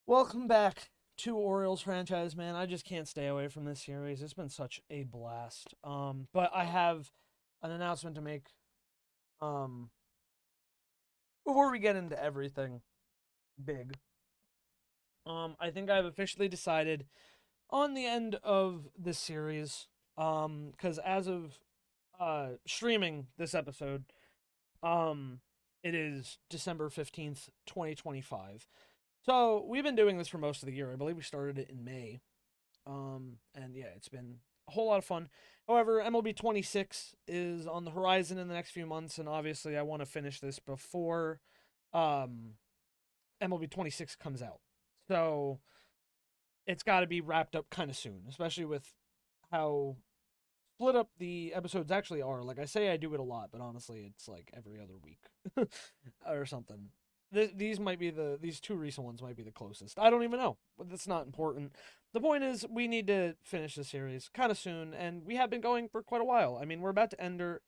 Welcome back to Orioles franchise, man. I just can't stay away from this series. It's been such a blast. But I have an announcement to make. Um, Before we get into everything big. I think I've officially decided on the end of this series. Because as of streaming this episode, um, it is December 15th, 2025. So we've been doing this for most of the year. I believe we started it in May. And yeah, it's been a whole lot of fun. However, MLB 26 is on the horizon in the next few months, and obviously, I want to finish this before um, MLB 26 comes out. So it's got to be wrapped up kind of soon, especially with how split up the episodes actually are. Like I say, I do it a lot, but honestly, it's like every other week or something. These two recent ones might be the closest. I don't even know, but that's not important. The point is, we need to finish the series kind of soon, and we have been going for quite a while. I mean, we're about to enter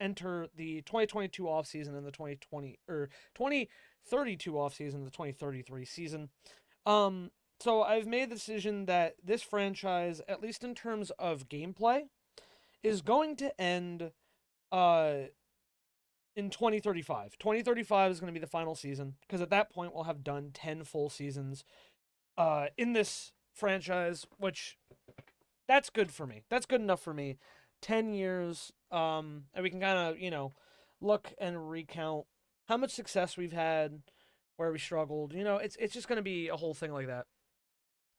the 2022 off season and the 2020 or 2032 off season, the 2033 season. Um, so I've made the decision that this franchise, at least in terms of gameplay, is going to end uh in 2035. 2035 is going to be the final season because at that point we'll have done 10 full seasons in this franchise, which that's good for me. That's good enough for me. 10 years and we can kind of, look and recount how much success we've had, where we struggled. It's just going to be a whole thing like that.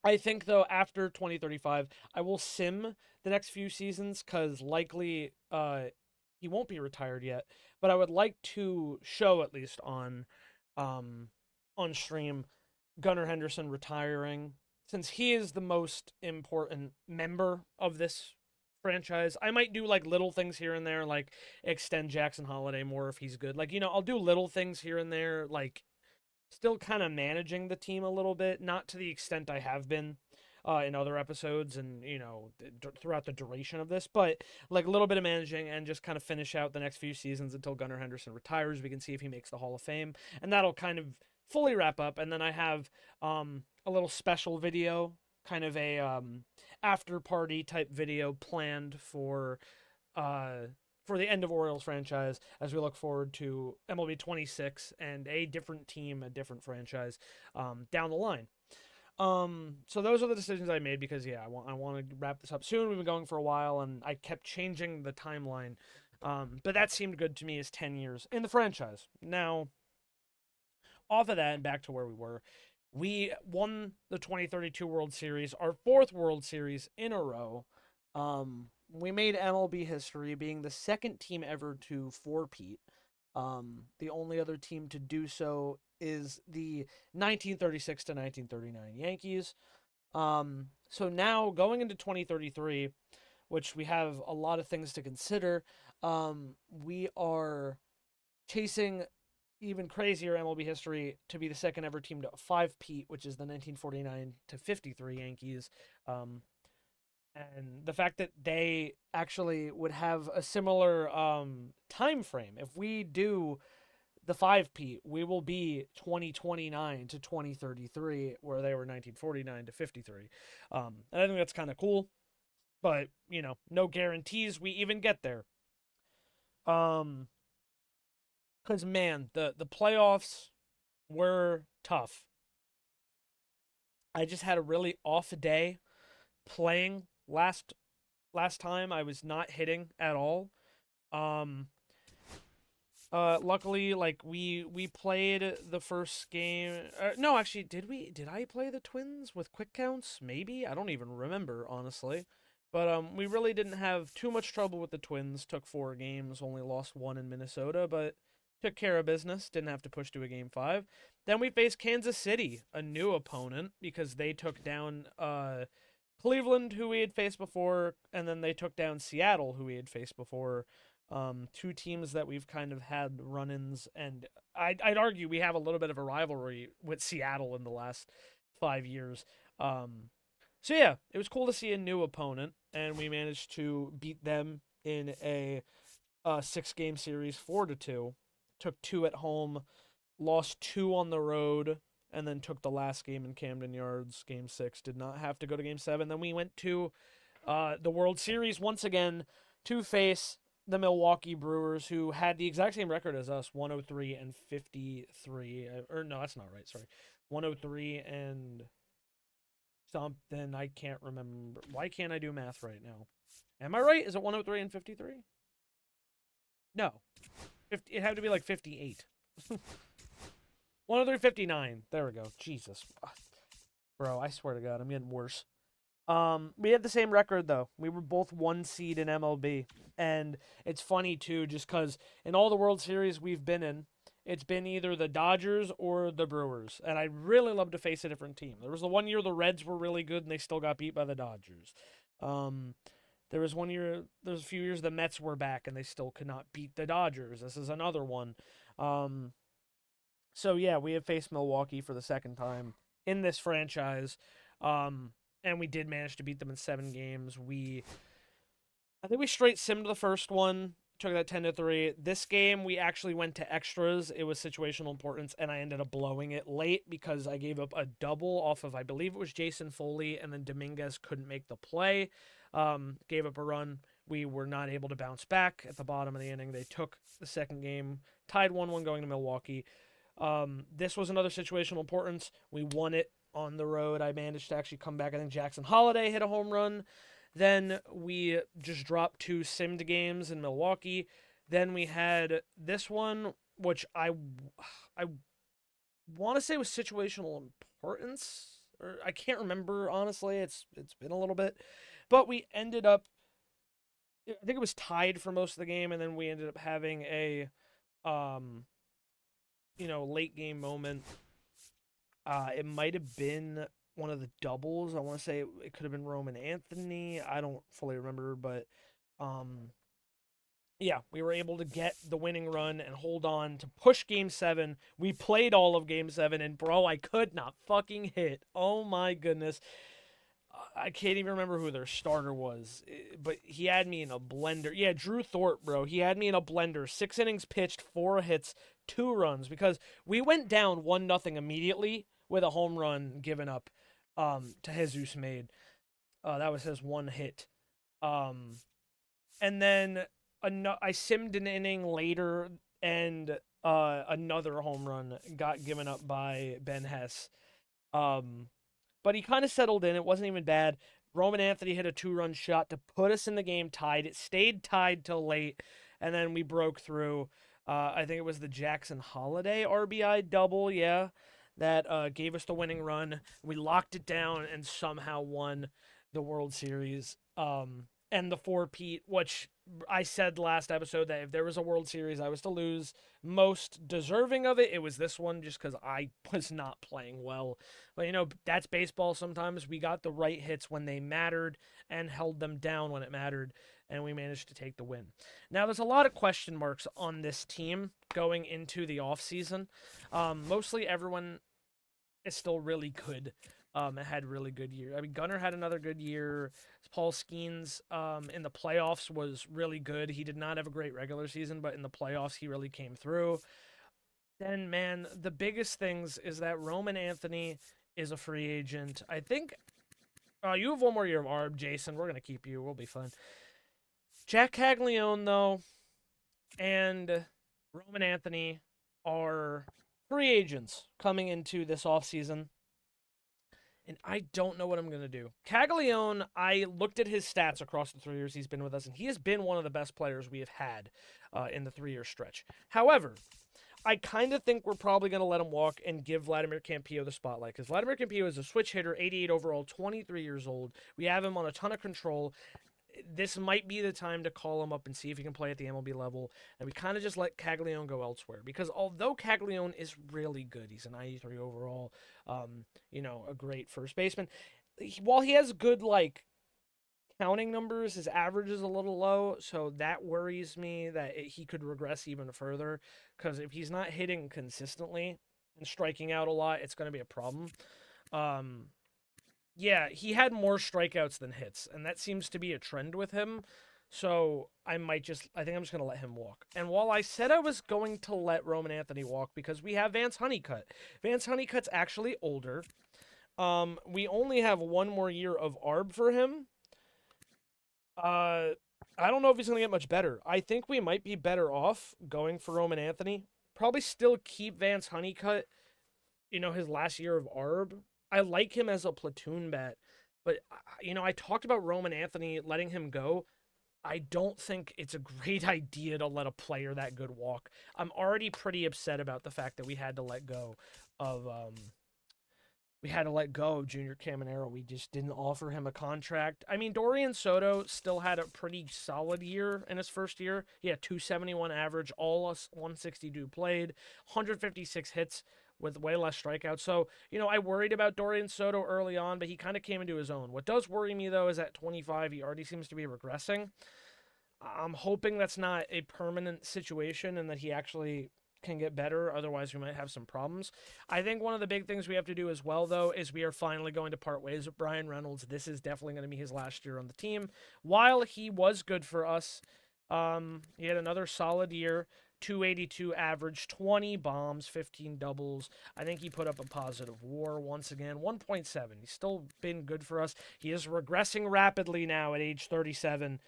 I think though after 2035, I will sim the next few seasons cuz likely he won't be retired yet, but I would like to show at least um on stream Gunnar Henderson retiring since he is the most important member of this franchise. I might do like little things here and there like extend Jackson Holiday more if he's good. Like, I'll do little things here and there like still kind of managing the team a little bit, not to the extent I have been in other episodes and throughout the duration of this, but like a little bit of managing and just kind of finish out the next few seasons until Gunnar Henderson retires. We can see if he makes the Hall of Fame, and that'll kind of fully wrap up. And then I have a little special video, kind of a after party type video planned uh, for the end of Orioles franchise as we look forward to MLB 26 and a different team, a different franchise down the line. So those are the decisions I made because yeah, I want to wrap this up soon. We've been going for a while, and I kept changing the timeline. But that seemed good to me as 10 years in the franchise. Now, off of that and back to where we were, we won the 2032 World Series, our fourth World Series in a row. We made MLB history, being the second team ever to four-peat. The only other team to do so is the 1936 to 1939 Yankees. So now going into 2033, which we have a lot of things to consider, we are chasing even crazier MLB history to be the second ever team to five-peat, which is the 1949 to 53 Yankees. And the fact that they actually would have a similar time frame. If we do the five-peat, we will be 2029 to 2033, where they were 1949 to 53. And I think that's kind of cool, but no guarantees we even get there. Um, because man, the playoffs were tough. I just had a really off day playing last time. I was not hitting at all. Um, luckily, like we played the first game. No, actually, did we? Did I play the Twins with quick counts? Maybe I don't even remember honestly. But we really didn't have too much trouble with the Twins. Took four games, only lost one in Minnesota, but took care of business. Didn't have to push to a game five. Then we faced Kansas City, a new opponent, because they took down Cleveland, who we had faced before, and then they took down Seattle, who we had faced before. Two teams that we've kind of had run-ins, and I'd argue we have a little bit of a rivalry with Seattle in the last 5 years. So yeah, it was cool to see a new opponent, and we managed to beat them in a six-game series, 4-2. Took two at home, lost two on the road. and then took the last game in Camden Yards, Game 6. Did not have to go to Game 7. Then we went to the World Series once again to face the Milwaukee Brewers, who had the exact same record as us, 103 and 53. Or no, that's not right. Sorry, 103 and something. I can't remember. Why can't I do math right now? Am I right? Is it 103 and 53? No, it had to be like 58. 103 59. There we go. Jesus, bro. I swear to God, I'm getting worse. We had the same record though. We were both 1 seed in MLB, and it's funny too, just because in all the World Series we've been in, it's been either the Dodgers or the Brewers, and I really love to face a different team. There was the one year the Reds were really good and they still got beat by the Dodgers. Um, there was one year, there's a few years the Mets were back and they still could not beat the Dodgers. This is another one. Um, so yeah, we have faced Milwaukee for the second time in this franchise. And we did manage to beat them in 7 games. I think we straight simmed the first one, took that 10-3. This game we actually went to extras. It was situational importance, and I ended up blowing it late because I gave up a double off of, I believe it was Jason Foley, and then Dominguez couldn't make the play. Gave up a run. We were not able to bounce back at the bottom of the inning. They took the second game, tied 1-1 going to Milwaukee. This was another situational importance. We won it on the road. I managed to actually come back. I think Jackson Holiday hit a home run. Then we just dropped 2 simmed games in Milwaukee. Then we had this one, which I want to say was situational importance, or I can't remember honestly. It's been a little bit, but we ended up. I think it was tied for most of the game, and then we ended up having a, late game moment. It might have been one of the doubles. I want to say it could have been Roman Anthony. I don't fully remember, but yeah, we were able to get the winning run and hold on to push Game 7. We played all of Game 7, and bro, I could not fucking hit. Oh my goodness. I can't even remember who their starter was, but he had me in a blender. Yeah, Drew Thorpe, bro. He had me in a blender. 6 innings pitched, 4 hits, 2 runs, because we went down 1-0 immediately with a home run given up to Jesus made. That was his one hit. And then I simmed an inning later, and another home run got given up by Ben Hess. But he kind of settled in. It wasn't even bad. Roman Anthony hit a 2-run shot to put us in the game tied. It stayed tied till late, and then we broke through. I think it was the Jackson Holiday RBI double, yeah, that gave us the winning run. We locked it down and somehow won the World Series. And the 4-peat, which I said last episode that if there was a World Series I was to lose most deserving of it, it was this one just because I was not playing well. But, that's baseball sometimes. We got the right hits when they mattered and held them down when it mattered, and we managed to take the win. Now, there's a lot of question marks on this team going into the offseason. Mostly everyone is still really good. It had really good year. I mean, Gunnar had another good year. Paul Skeens in the playoffs was really good. He did not have a great regular season, but in the playoffs he really came through. Then, man, the biggest things is that Roman Anthony is a free agent. I think you have one more year of ARB, Jason. We're gonna keep you. We'll be fine. Jack Caglione, though, and Roman Anthony are free agents coming into this offseason. And I don't know what I'm going to do. Caglione, I looked at his stats across the 3 years he's been with us, and he has been one of the best players we have had in the 3-year stretch. However, I kind of think we're probably going to let him walk and give Vladimir Campillo the spotlight, because Vladimir Campillo is a switch hitter, 88 overall, 23 years old. We have him on a ton of control. This might be the time to call him up and see if he can play at the MLB level, and we kind of just let Caglione go elsewhere, because although Caglione is really good, he's a 93 overall, a great first baseman, while he has good, counting numbers, his average is a little low, so that worries me that he could regress even further, because if he's not hitting consistently and striking out a lot, it's going to be a problem. Yeah, he had more strikeouts than hits, and that seems to be a trend with him. So I think I'm just going to let him walk. And while I said I was going to let Roman Anthony walk because we have Vance Honeycutt, Vance Honeycutt's actually older. We only have one more year of ARB for him. Uh, I don't know if he's going to get much better. I think we might be better off going for Roman Anthony. Probably still keep Vance Honeycutt, his last year of ARB. I like him as a platoon bat, but I talked about Roman Anthony letting him go. I don't think it's a great idea to let a player that good walk. I'm already pretty upset about the fact that of Junior Caminero. We just didn't offer him a contract. I mean, Dorian Soto still had a pretty solid year in his first year. He had 271 average, all 162 played, 156 hits with way less strikeouts. So, I worried about Dorian Soto early on, but he kind of came into his own. What does worry me, though, is at 25, he already seems to be regressing. I'm hoping that's not a permanent situation and that he actually can get better. Otherwise, we might have some problems. I think one of the big things we have to do as well, though, is we are finally going to part ways with Brian Reynolds. This is definitely going to be his last year on the team. While he was good for us, he had another solid year. 282 average, 20 bombs, 15 doubles. I think he put up a positive WAR once again, 1.7. He's still been good for us. He is regressing rapidly now at age 37.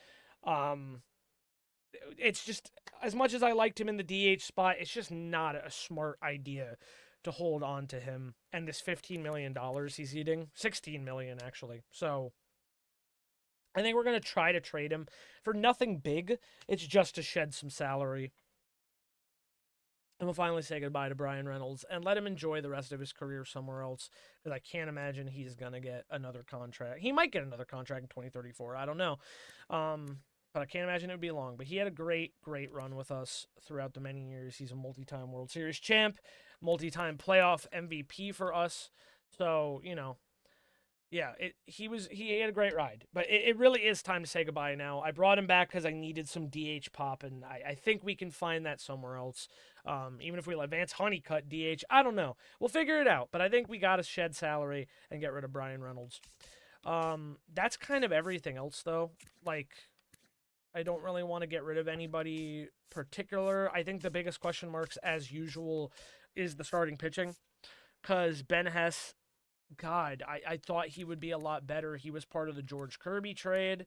It's just, as much as I liked him in the DH spot, it's just not a smart idea to hold on to him and this $15 million he's eating. $16 million, actually. So I think we're going to try to trade him for nothing big. It's just to shed some salary. And we'll finally say goodbye to Brian Reynolds and let him enjoy the rest of his career somewhere else, because I can't imagine he's going to get another contract. He might get another contract in 2034. I don't know. But I can't imagine it would be long. But he had a great, great run with us throughout the many years. He's a multi-time World Series champ, multi-time playoff MVP for us. So, yeah, he had a great ride. But it really is time to say goodbye now. I brought him back because I needed some DH pop, and I think we can find that somewhere else. Even if we let Vance Honeycutt DH, I don't know. We'll figure it out. But I think we got to shed salary and get rid of Brian Reynolds. That's kind of everything else, though. I don't really want to get rid of anybody particular. I think the biggest question marks, as usual, is the starting pitching. Because Ben Hess, God, I thought he would be a lot better. He was part of the George Kirby trade.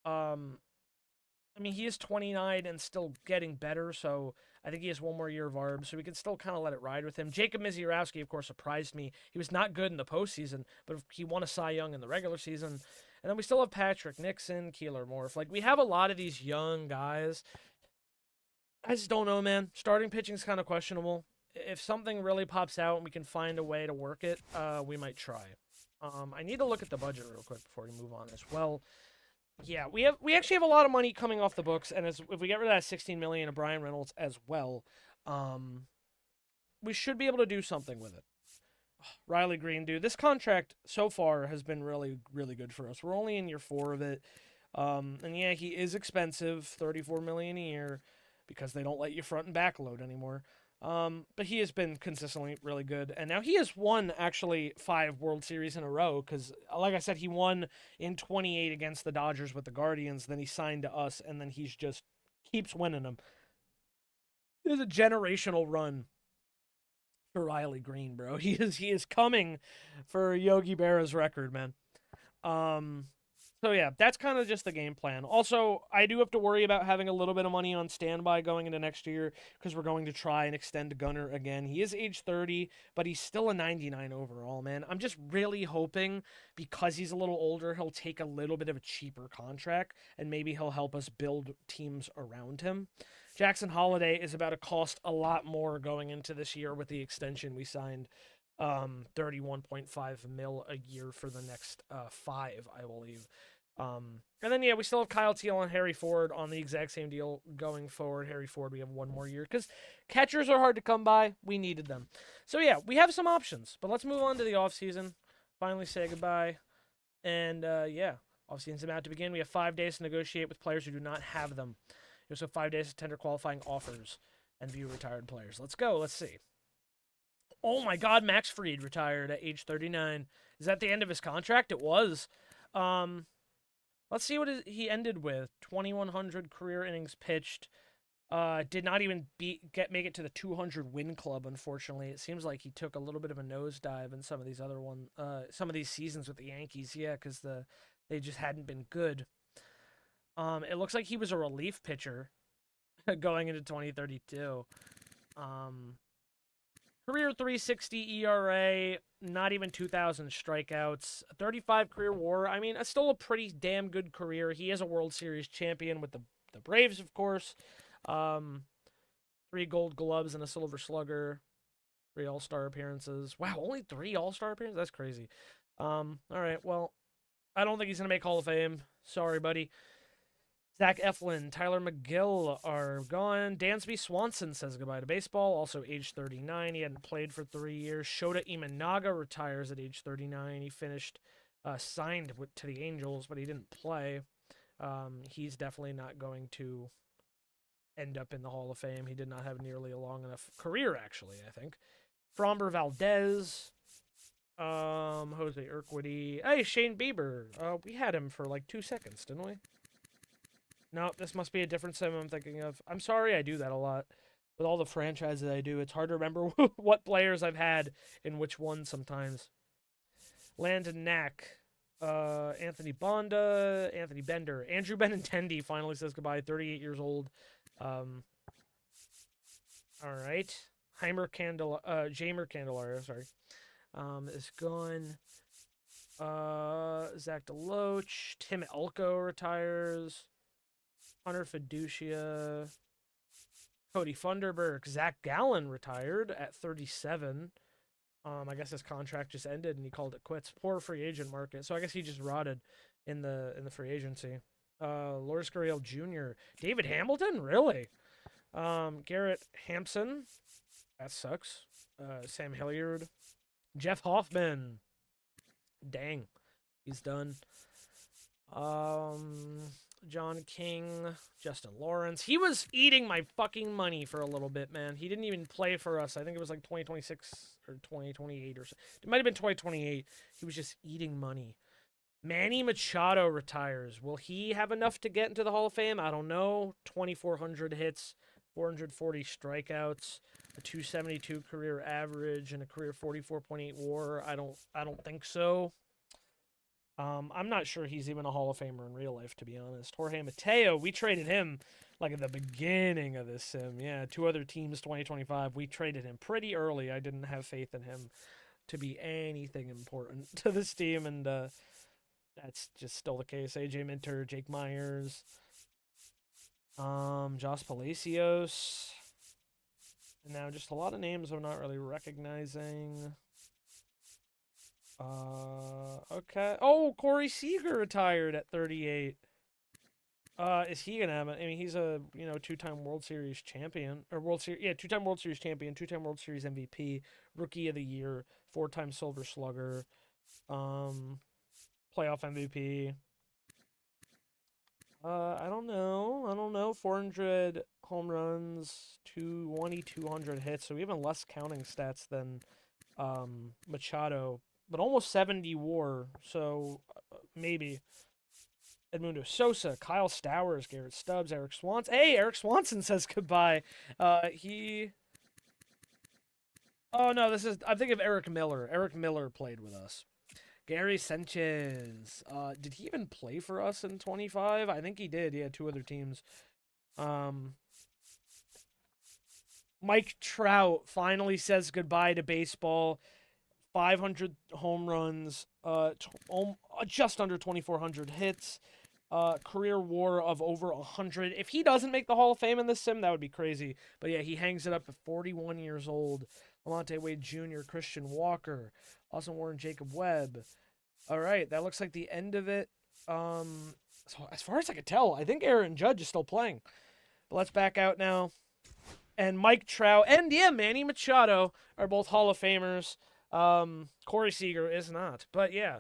He is 29 and still getting better, so I think he has one more year of ARB, so we can still kind of let it ride with him. Jacob Misiorowski, of course, surprised me. He was not good in the postseason, but he won a Cy Young in the regular season. And then we still have Patrick Nixon, Keeler Morph. We have a lot of these young guys. I just don't know, man. Starting pitching is kind of questionable. If something really pops out and we can find a way to work it, we might try. I need to look at the budget real quick before we move on as well. Yeah, we actually have a lot of money coming off the books, and if we get rid of that $16 million of Brian Reynolds as well, we should be able to do something with it. Riley Green, dude, this contract so far has been really, really good for us. We're only in year 4 of it, and yeah, he is expensive, $34 million a year, because they don't let you front and back load anymore. But he has been consistently really good. And now he has won, actually, 5 World Series in a row. Because, like I said, he won in 28 against the Dodgers with the Guardians. Then he signed to us. And then he's just keeps winning them. There's a generational run for Riley Green, bro. He is coming for Yogi Berra's record, man. So yeah, that's kind of just the game plan. Also, I do have to worry about having a little bit of money on standby going into next year because we're going to try and extend Gunnar again. He is age 30, but he's still a 99 overall, man. I'm just really hoping because he's a little older, he'll take a little bit of a cheaper contract and maybe he'll help us build teams around him. Jackson Holiday is about to cost a lot more going into this year with the extension we signed. 31.5 mil a year for the next 5, I believe. And then, yeah, we still have Kyle Teal and Harry Ford on the exact same deal going forward. Harry Ford, we have one more year because catchers are hard to come by. We needed them. So, yeah, we have some options. But let's move on to the offseason. Finally say goodbye. And, yeah, offseason's about to begin. We have 5 days to negotiate with players who do not have them. We also have 5 days to tender qualifying offers and view retired players. Let's go. Let's see. Oh, my God, Max Fried retired at age 39. Is that the end of his contract? It was. Let's see what he ended with. 2,100 career innings pitched. Did not even make it to the 200 win club. Unfortunately, it seems like he took a little bit of a nosedive in some of these some of these seasons with the Yankees. Yeah, because they just hadn't been good. It looks like he was a relief pitcher going into 2032. Career 360 ERA, not even 2,000 strikeouts, 35 career WAR. I mean, still a pretty damn good career. He is a World Series champion with the Braves, of course. 3 Gold Gloves and a Silver Slugger. 3 All-Star appearances. Wow, only 3 All-Star appearances? That's crazy. All right, well, I don't think he's going to make Hall of Fame. Sorry, buddy. Zach Eflin, Tyler McGill are gone. Dansby Swanson says goodbye to baseball, also age 39. He hadn't played for 3 years. Shota Imanaga retires at age 39. He finished signed to the Angels, but he didn't play. He's definitely not going to end up in the Hall of Fame. He did not have nearly a long enough career, actually, I think. Framber Valdez, Jose Urquidy. Hey, Shane Bieber. We had him for like 2 seconds, didn't we? No, this must be a different sim I'm thinking of. I'm sorry, I do that a lot. With all the franchises I do, it's hard to remember what players I've had in which one sometimes. Landon Knack, Anthony Bonda, Anthony Bender. Andrew Benintendi finally says goodbye, 38 years old. All right. Jamer Candelario, sorry. Is gone. Zach DeLoach. Tim Elko retires. Hunter Fiducia. Cody Funderburk. Zach Gallen retired at 37. I guess his contract just ended and he called it quits. Poor free agent market. So I guess he just rotted in the free agency. Lourdes Gurriel Jr. David Hamilton? Really? Garrett Hampson. That sucks. Sam Hilliard. Jeff Hoffman. Dang. He's done. John King. Justin Lawrence. He was eating my fucking money for a little bit, man. He didn't even play for us. I think it was like 2026 or 2028 or so. It might have been 2028. He was just eating money. Manny Machado retires. Will he have enough to get into the Hall of Fame? I don't know. 2,400 hits, 440 strikeouts, a 272 career average, and a career 44.8 WAR. I don't think so. I'm not sure he's even a Hall of Famer in real life, to be honest. Jorge Mateo, we traded him like at the beginning of this sim. Yeah, 2 other teams, 2025. We traded him pretty early. I didn't have faith in him to be anything important to this team, and that's just still the case. AJ Minter, Jake Myers, Josh Palacios, and now just a lot of names I'm not really recognizing. Okay. Oh, Corey Seager retired at 38. Is he gonna have it? I mean, he's a 2-time World Series champion or 2-time World Series champion, 2-time World Series MVP, Rookie of the Year, 4-time Silver Slugger, playoff MVP. I don't know. 400 home runs, 200 hits, so even less counting stats than Machado, but almost 70 WAR. So maybe. Edmundo Sosa, Kyle Stowers, Garrett Stubbs, Eric Swanson. Hey, Eric Swanson says goodbye. Oh no, I'm thinking of Eric Miller. Eric Miller played with us. Gary Sanchez. Did he even play for us in 25? I think he did. He had 2 other teams. Mike Trout finally says goodbye to baseball. 500 home runs, just under 2,400 hits, career WAR of over 100. If he doesn't make the Hall of Fame in this sim, that would be crazy. But yeah, he hangs it up at 41 years old. Lamonte Wade Jr., Christian Walker, Austin Warren, Jacob Webb. All right, that looks like the end of it. So as far as I can tell, I think Aaron Judge is still playing. But let's back out now. And Mike Trout and Manny Machado are both Hall of Famers. Corey Seager is not. But yeah.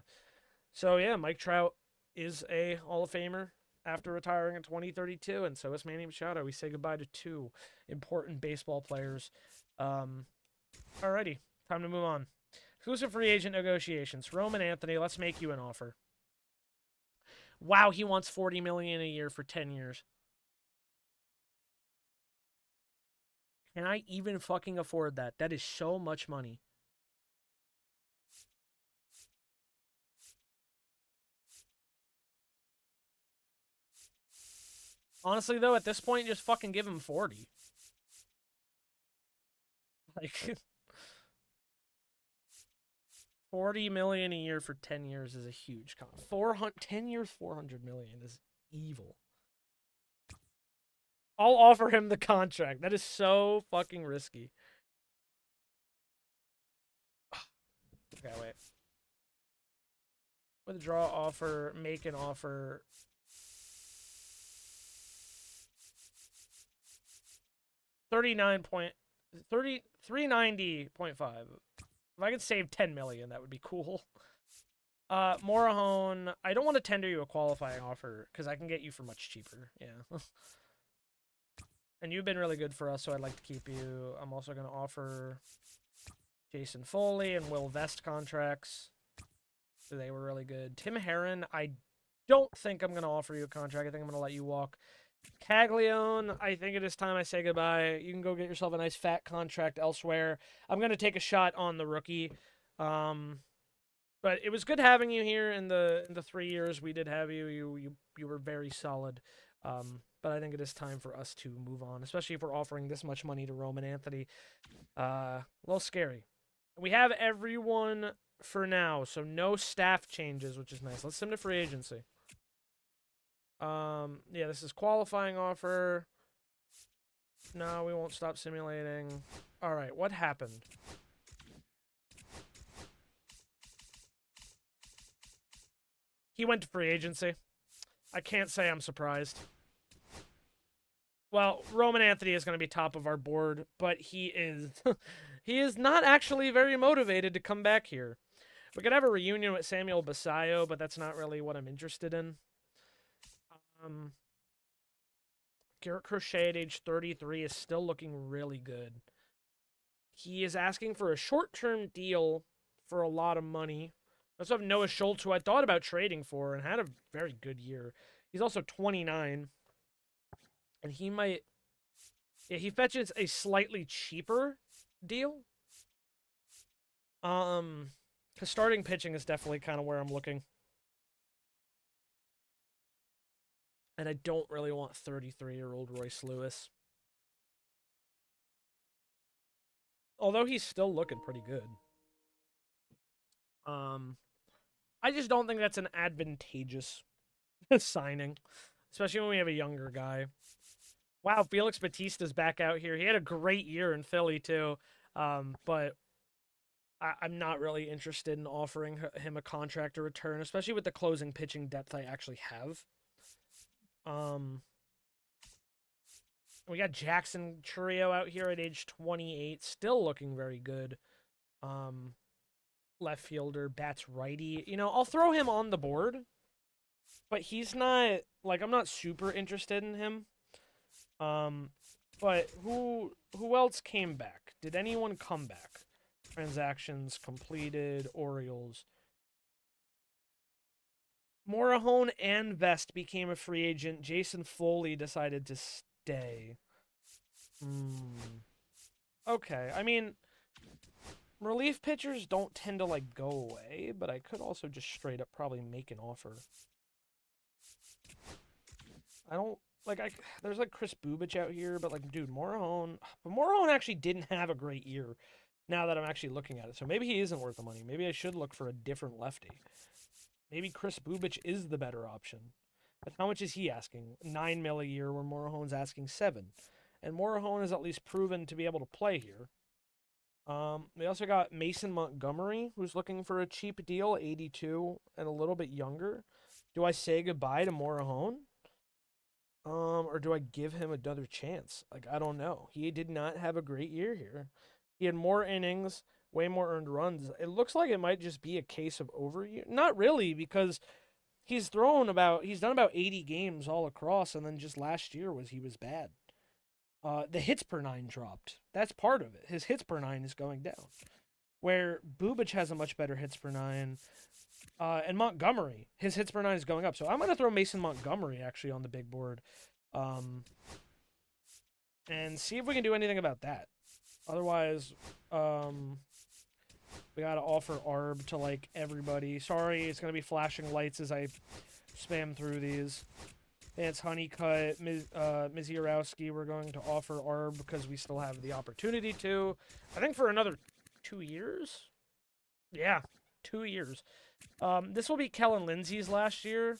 So yeah, Mike Trout is a Hall of Famer after retiring in 2032, and so is Manny Machado. We say goodbye to 2 important baseball players. Alrighty, time to move on. Exclusive free agent negotiations. Roman Anthony, let's make you an offer. Wow, he wants $40 million a year for 10 years. Can I even fucking afford that? That is so much money. Honestly, though, at this point, just fucking give him 40. Like, 40 million a year for 10 years is a huge 10 years, 400 million is evil. I'll offer him the contract. That is so fucking risky. Okay, wait. Withdraw offer, make an offer. 390.5. If I could save 10 million, that would be cool. Morahone, I don't want to tender you a qualifying offer because I can get you for much cheaper. Yeah. And you've been really good for us, so I'd like to keep you. I'm also going to offer Jason Foley and Will Vest contracts. So they were really good. Tim Herron, I don't think I'm going to offer you a contract. I think I'm going to let you walk. Caglione, I think it is time I say goodbye. You can go get yourself a nice fat contract elsewhere. I'm going to take a shot on the rookie. But it was good having you here in the 3 years we did have you. You were very solid. But I think it is time for us to move on, especially if we're offering this much money to Roman Anthony. A little scary. We have everyone for now, so no staff changes, which is nice. Let's send to free agency. Yeah, this is qualifying offer. No, we won't stop simulating. All right, what happened? He went to free agency. I can't say I'm surprised. Well, Roman Anthony is going to be top of our board, but he is he is not actually very motivated to come back here. We could have a reunion with Samuel Basayo, but that's not really what I'm interested in. Garrett Crochet at age 33 is still looking really good. He is asking for a short-term deal for a lot of money. I also have Noah Schultz, who I thought about trading for and had a very good year. He's also 29. And he might... Yeah, he fetches a slightly cheaper deal. Because starting pitching is definitely kind of where I'm looking. And I don't really want 33-year-old Royce Lewis. Although he's still looking pretty good. I just don't think that's an advantageous signing. Especially when we have a younger guy. Wow, Felix Bautista's back out here. He had a great year in Philly, too. But I'm not really interested in offering him a contract to return, especially with the closing pitching depth I actually have. We got Jackson Churio out here at age 28, still looking very good. Left fielder, bats righty. You know, I'll throw him on the board, but he's not, like, I'm not super interested in him. But who else came back? Did anyone come back? Transactions completed, Orioles. Morahone and Vest became a free agent. Jason Foley decided to stay. Okay, I mean, relief pitchers don't tend to, like, go away, but I could also just straight up probably make an offer. I don't, like, there's, like, Chris Bubich out here, but, like, dude, Morahone actually didn't have a great year now that I'm actually looking at it, so maybe he isn't worth the money. Maybe I should look for a different lefty. Maybe Chris Bubich is the better option. But how much is he asking? $9 million a year, where Morahone's asking $7 million. And Morahone has at least proven to be able to play here. We also got Mason Montgomery, who's looking for a cheap deal, 82, and a little bit younger. Do I say goodbye to Morahone? Or do I give him another chance? Like, I don't know. He did not have a great year here. He had more innings, way more earned runs. It looks like it might just be a case of overuse. Not really, because he's done about 80 games all across, and then just last year he was bad. The hits per nine dropped. That's part of it. His hits per nine is going down. Where Bubich has a much better hits per nine. And Montgomery, his hits per nine is going up. So I'm going to throw Mason Montgomery actually on the big board. And see if we can do anything about that. Otherwise, we got to offer ARB to, like, everybody. Sorry, it's going to be flashing lights as I spam through these. Vance Honeycutt, Mizurowski, we're going to offer ARB because we still have the opportunity to. I think for another 2 years? Yeah, 2 years. This will be Kellen Lindsay's last year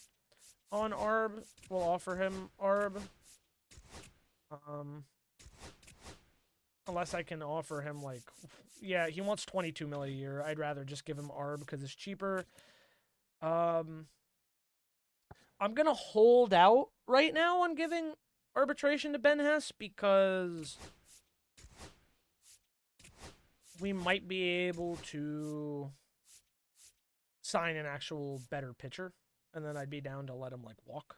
on ARB. We'll offer him ARB. Unless I can offer him, like... Yeah, he wants $22 million a year. I'd rather just give him ARB because it's cheaper. I'm going to hold out right now on giving arbitration to Ben Hess because we might be able to sign an actual better pitcher, and then I'd be down to let him, like, walk.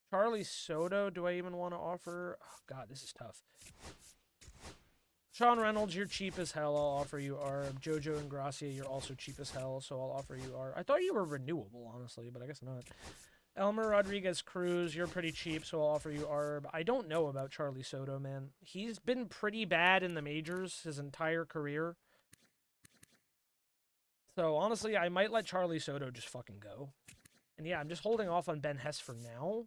Charlie Soto, do I even want to offer? Oh, God, this is tough. Sean Reynolds, you're cheap as hell. I'll offer you ARB. Jojo and Gracia, you're also cheap as hell, so I'll offer you ARB. I thought you were renewable, honestly, but I guess not. Elmer Rodriguez Cruz, you're pretty cheap, so I'll offer you ARB. I don't know about Charlie Soto, man. He's been pretty bad in the majors his entire career. So, honestly, I might let Charlie Soto just fucking go. And yeah, I'm just holding off on Ben Hess for now.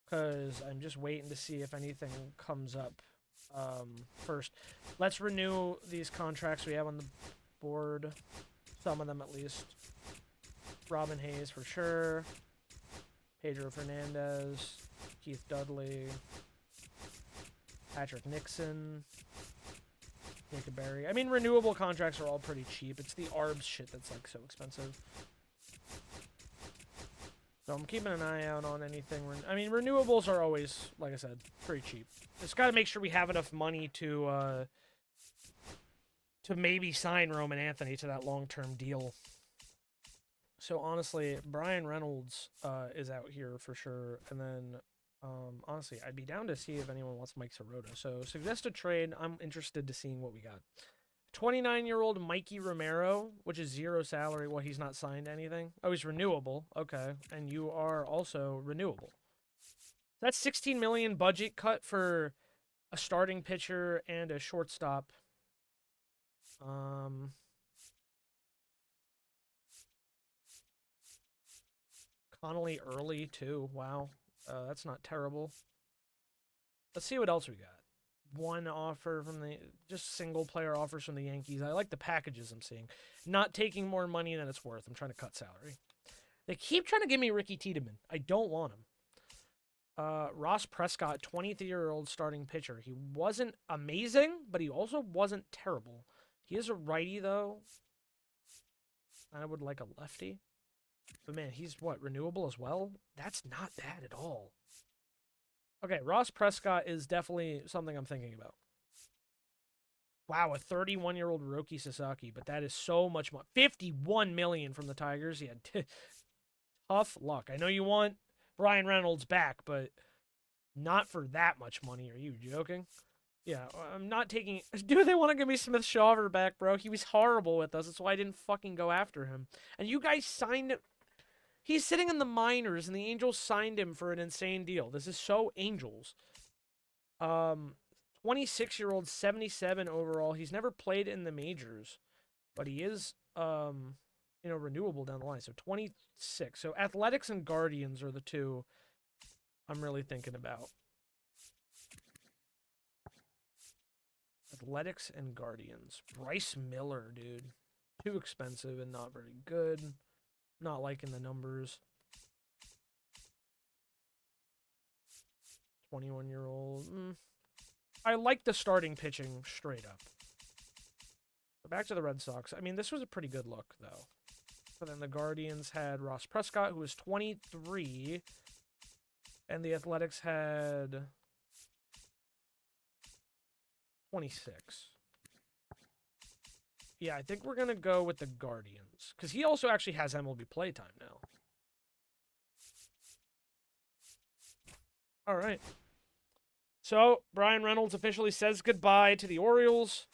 Because I'm just waiting to see if anything comes up first. Let's renew these contracts we have on the board. Some of them at least. Robin Hayes for sure. Pedro Fernandez. Keith Dudley. Patrick Nixon. Jacob Berry. I mean, renewable contracts are all pretty cheap. It's the ARBS shit that's, like, so expensive. So I'm keeping an eye out on anything. I mean, renewables are always, like I said, pretty cheap. Just got to make sure we have enough money to maybe sign Roman Anthony to that long-term deal. So honestly, Brian Reynolds is out here for sure. And then, honestly, I'd be down to see if anyone wants Mike Sirota. So suggest a trade. I'm interested to seeing what we got. 29-year-old Mikey Romero, which is 0 salary. Well, he's not signed anything. Oh, he's renewable. Okay. And you are also renewable. That's $16 million budget cut for a starting pitcher and a shortstop. Connolly early, too. Wow. That's not terrible. Let's see what else we got. One offer from just single player offers from the Yankees. I like the packages I'm seeing. Not taking more money than it's worth. I'm trying to cut salary. They keep trying to give me Ricky Tiedemann. I don't want him. Ross Prescott, 23-year-old starting pitcher. He wasn't amazing, but he also wasn't terrible. He is a righty, though. I would like a lefty. But man, he's what, renewable as well? That's not bad at all. Okay, Ross Prescott is definitely something I'm thinking about. Wow, a 31-year-old Roki Sasaki, but that is so much money. $51 million from the Tigers. Yeah, tough luck. I know you want Brian Reynolds back, but not for that much money. Are you joking? Yeah, I'm not taking... Dude, they want to give me Smith Shawver back, bro. He was horrible with us. That's why I didn't fucking go after him. And you guys signed... He's sitting in the minors, and the Angels signed him for an insane deal. This is so Angels. 26-year-old, 77 overall. He's never played in the majors, but he is, renewable down the line. So 26. So Athletics and Guardians are the two I'm really thinking about. Athletics and Guardians. Bryce Miller, dude. Too expensive and not very good. Not liking the numbers. 21-year-old. I like the starting pitching straight up. But back to the Red Sox. I mean, this was a pretty good look, though. But then the Guardians had Ross Prescott, who was 23. And the Athletics had 26. Yeah, I think we're going to go with the Guardians. Because he also actually has MLB playtime now. All right. So, Brian Reynolds officially says goodbye to the Orioles.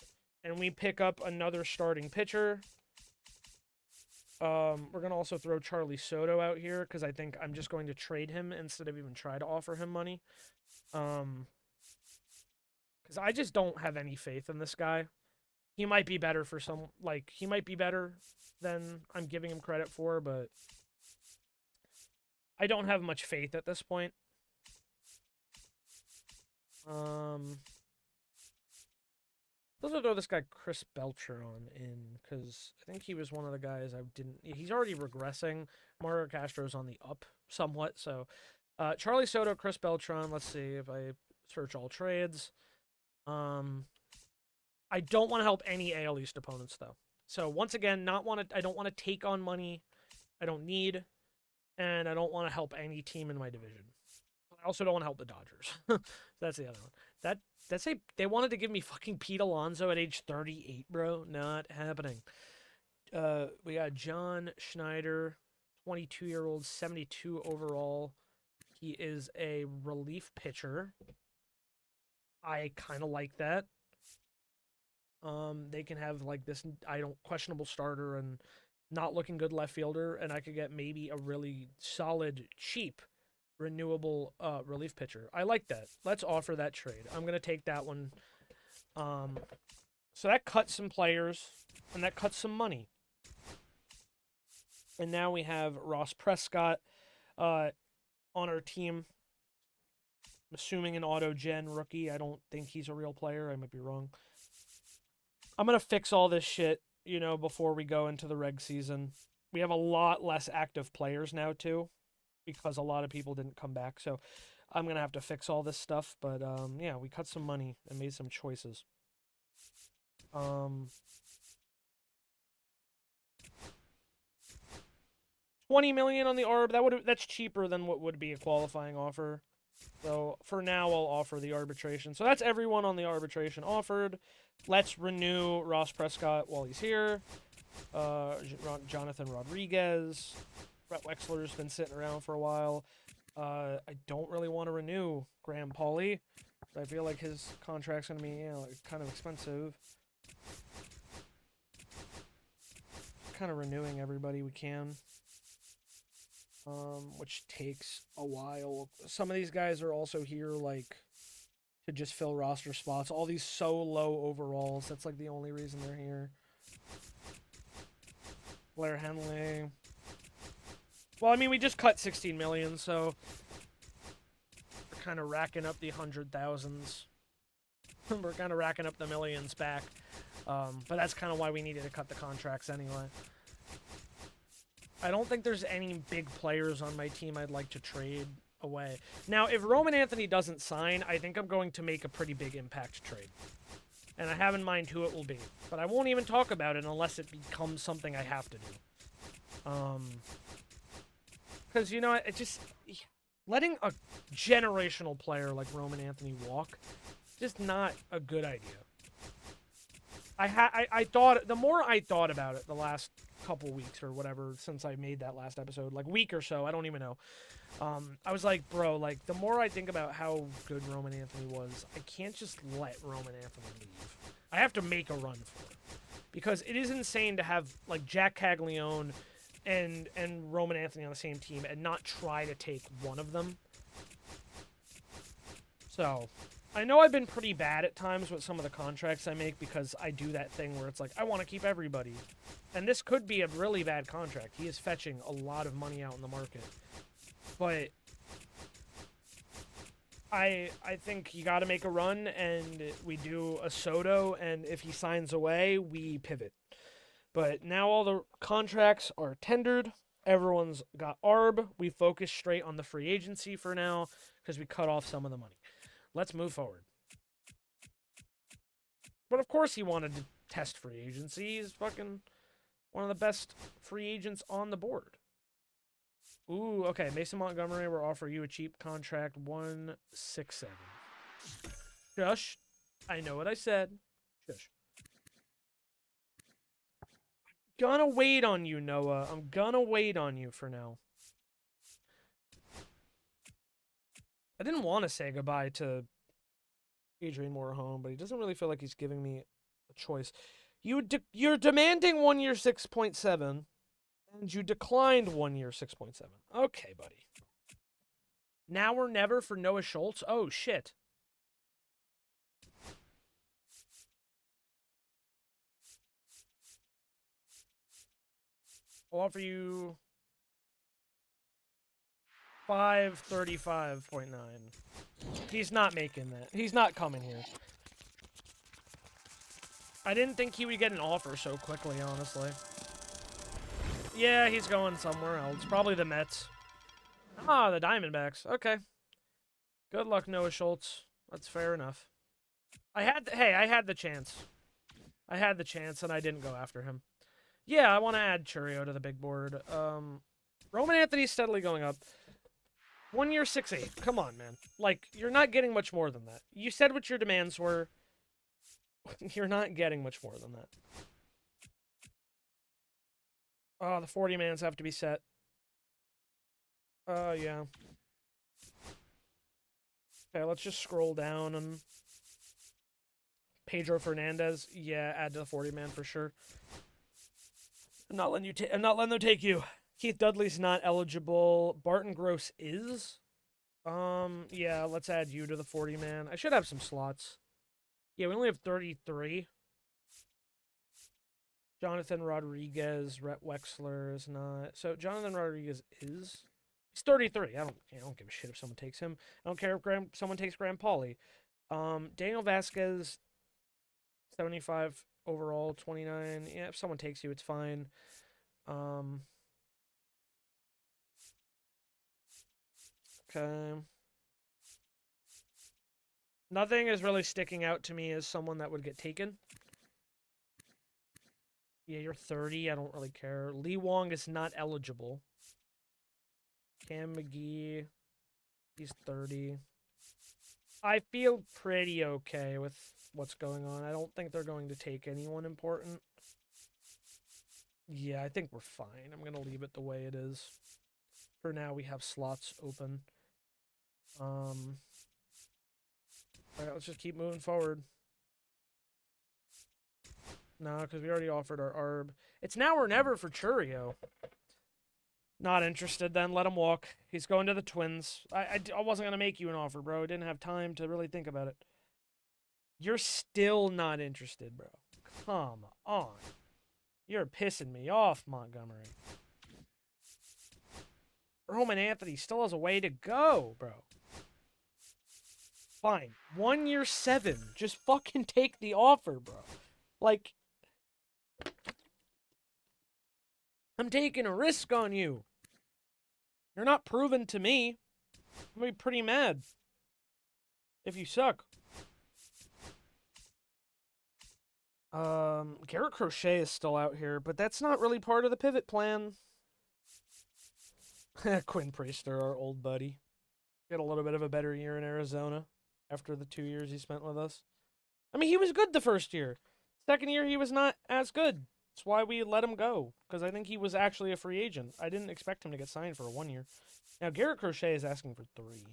and we pick up another starting pitcher. We're going to also throw Charlie Soto out here because I think I'm just going to trade him instead of even try to offer him money. Because I just don't have any faith in this guy. He might be better for some, like, he might be better than I'm giving him credit for, but I don't have much faith at this point. Let's throw this guy Chris Beltran in, because I think he was one of the guys I didn't... He's already regressing. Mario Castro's on the up somewhat, so... Charlie Soto, Chris Beltran, let's see if I search all trades. I don't want to help any AL East opponents, though. So, once again, I don't want to take on money I don't need, and I don't want to help any team in my division. I also don't want to help the Dodgers. That's the other one. They wanted to give me fucking Pete Alonso at age 38, bro. Not happening. We got John Schneider, 22-year-old, 72 overall. He is a relief pitcher. I kind of like that. They can have like this questionable starter and not looking good left fielder, and I could get maybe a really solid, cheap, renewable relief pitcher. I like that. Let's offer that trade. I'm gonna take that one. So that cuts some players, and that cuts some money. And now we have Ross Prescott on our team. I'm assuming an auto-gen rookie. I don't think he's a real player. I might be wrong. I'm going to fix all this shit, before we go into the reg season. We have a lot less active players now, too, because a lot of people didn't come back. So I'm going to have to fix all this stuff. But, yeah, we cut some money and made some choices. $20 million on the ARB. That's cheaper than what would be a qualifying offer. So for now, I'll offer the arbitration. So that's everyone on the arbitration offered. Let's renew Ross Prescott while he's here. Jonathan Rodriguez. Brett Wexler's been sitting around for a while. I don't really want to renew Graham Pauley. I feel like his contract's going to be kind of expensive. Kind of renewing everybody we can. Which takes a while. Some of these guys are also here, to just fill roster spots. All these so low overalls. That's, the only reason they're here. Blair Henley. Well, I mean, we just cut 16 million, so we're kind of racking up the 100,000s. We're kind of racking up the millions back. But that's kind of why we needed to cut the contracts anyway. I don't think there's any big players on my team I'd like to trade away. Now, if Roman Anthony doesn't sign, I think I'm going to make a pretty big impact trade. And I have in mind who it will be. But I won't even talk about it unless it becomes something I have to do. Because, it just... Letting a generational player like Roman Anthony walk, just not a good idea. I thought... The more I thought about it the last couple weeks or whatever since I made that last episode, week or so, I don't even know. I was like, bro, the more I think about how good Roman Anthony was, I can't just let Roman Anthony leave. I have to make a run for it. Because it is insane to have, Jack Caglione and Roman Anthony on the same team and not try to take one of them. So, I know I've been pretty bad at times with some of the contracts I make because I do that thing where it's I want to keep everybody. And this could be a really bad contract. He is fetching a lot of money out in the market. But I think you got to make a run, and we do a Soto, and if he signs away, we pivot. But now all the contracts are tendered. Everyone's got ARB. We focus straight on the free agency for now because we cut off some of the money. Let's move forward. But of course he wanted to test free agency. He's fucking one of the best free agents on the board. Ooh, okay. Mason Montgomery will offer you a cheap contract, 167. Shush. I know what I said. Shush. Gonna wait on you, Noah. I'm gonna wait on you for now. I didn't want to say goodbye to Adrian Morejon, but he doesn't really feel like he's giving me a choice. You're demanding 1 year 6.7, and you declined 1 year 6.7. Okay, buddy. Now or never for Noah Schultz? Oh, shit. I'll offer you 535.9. He's not making that. He's not coming here. I didn't think he would get an offer so quickly, honestly. Yeah, he's going somewhere else. Probably the Mets. Ah, the Diamondbacks. Okay. Good luck, Noah Schultz. That's fair enough. I had the chance. I had the chance, and I didn't go after him. Yeah, I want to add Churio to the big board. Roman Anthony's steadily going up. 1 year 6.8. Come on, man. Like, you're not getting much more than that. You said what your demands were. You're not getting much more than that. Oh, the 40-mans have to be set. Yeah. Okay, let's just scroll down and... Pedro Fernandez. Yeah, add to the 40-man for sure. I'm not letting them take you. Keith Dudley's not eligible. Barton Gross is. Yeah, let's add you to the 40-man. I should have some slots. Yeah, we only have 33. Jonathan Rodriguez, Rhett Wexler is not. So Jonathan Rodriguez is. He's 33. I don't give a shit if someone takes him. I don't care if someone takes Graham Pauly. Daniel Vasquez, 75 overall, 29. Yeah, if someone takes you, it's fine. Okay. Nothing is really sticking out to me as someone that would get taken. Yeah, you're 30. I don't really care. Lee Wong is not eligible. Cam McGee, he's 30. I feel pretty okay with what's going on. I don't think they're going to take anyone important. Yeah, I think we're fine. I'm going to leave it the way it is. For now, we have slots open. Alright, let's just keep moving forward. No, because we already offered our ARB. It's now or never for Churio. Not interested then. Let him walk. He's going to the Twins. I wasn't going to make you an offer, bro. I didn't have time to really think about it. You're still not interested, bro. Come on. You're pissing me off, Montgomery. Roman Anthony still has a way to go, bro. Fine. 1 year 7. Just fucking take the offer, bro. Like, I'm taking a risk on you. You're not proven to me. I'm gonna be pretty mad if you suck. Garrett Crochet is still out here, but that's not really part of the pivot plan. Quinn Priester, our old buddy. Got a little bit of a better year in Arizona after the 2 years he spent with us. I mean, he was good the first year. Second year, he was not as good. That's why we let him go, because I think he was actually a free agent. I didn't expect him to get signed for 1 year. Now, Garrett Crochet is asking for 3. Is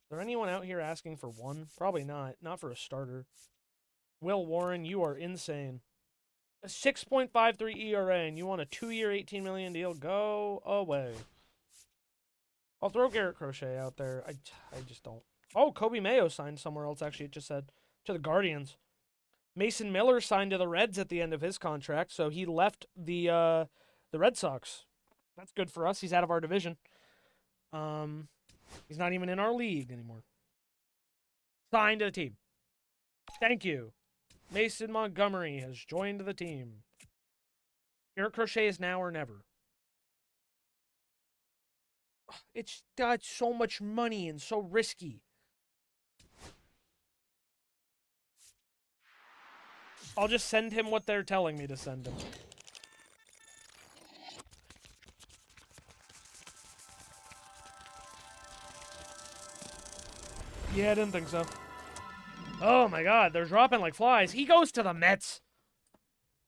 there anyone out here asking for 1? Probably not. Not for a starter. Will Warren, you are insane. A 6.53 ERA, and you want a 2 year, $18 million deal? Go away. I'll throw Garrett Crochet out there. I just don't. Oh, Kobe Mayo signed somewhere else, actually, it just said. To the Guardians. Mason Miller signed to the Reds at the end of his contract, so he left the Red Sox. That's good for us. He's out of our division. He's not even in our league anymore. Signed to the team. Thank you. Mason Montgomery has joined the team. Garrett Crochet is now or never. It's got so much money and so risky. I'll just send him what they're telling me to send him. Yeah, I didn't think so. Oh my god, they're dropping like flies. He goes to the Mets.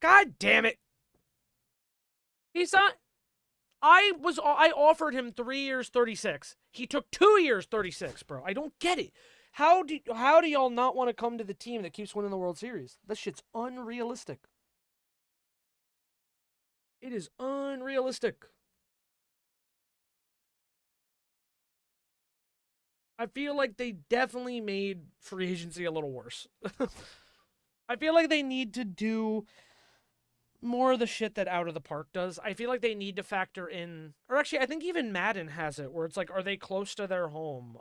God damn it. He's not... I offered him 3 years, 36. He took 2 years, 36, bro. I don't get it. How do y'all not want to come to the team that keeps winning the World Series? That shit's unrealistic. It is unrealistic. I feel like they definitely made free agency a little worse. I feel like they need to do more of the shit that Out of the Park does. I feel like they need to factor in, or actually, I think even Madden has it, where it's like, are they close to their home?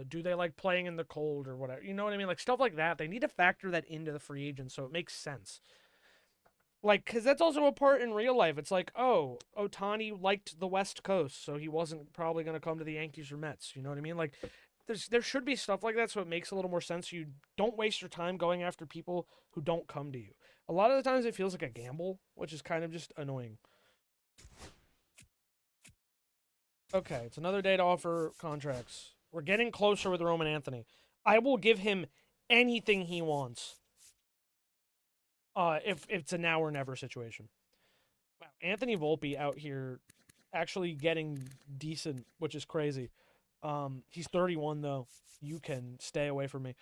Do they like playing in the cold or whatever? You know what I mean? Like stuff like that. They need to factor that into the free agent so it makes sense. Like, because that's also a part in real life. It's like, oh, Otani liked the West Coast, so he wasn't probably going to come to the Yankees or Mets. You know what I mean? Like, there should be stuff like that so it makes a little more sense. You don't waste your time going after people who don't come to you. A lot of the times it feels like a gamble, which is kind of just annoying. Okay, it's another day to offer contracts. We're getting closer with Roman Anthony. I will give him anything he wants. If it's a now or never situation. Wow, Anthony Volpe out here actually getting decent, which is crazy. He's 31 though. You can stay away from me.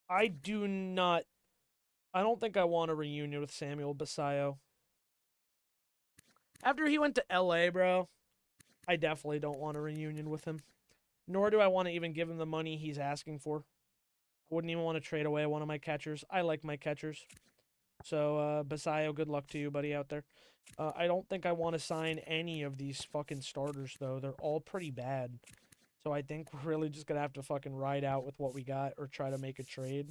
I do not. I don't think I want a reunion with Samuel Basayo. After he went to LA, bro, I definitely don't want a reunion with him. Nor do I want to even give him the money he's asking for. I wouldn't even want to trade away one of my catchers. I like my catchers. So, Basayo, good luck to you, buddy, out there. I don't think I want to sign any of these fucking starters, though. They're all pretty bad. So I think we're really just going to have to fucking ride out with what we got or try to make a trade.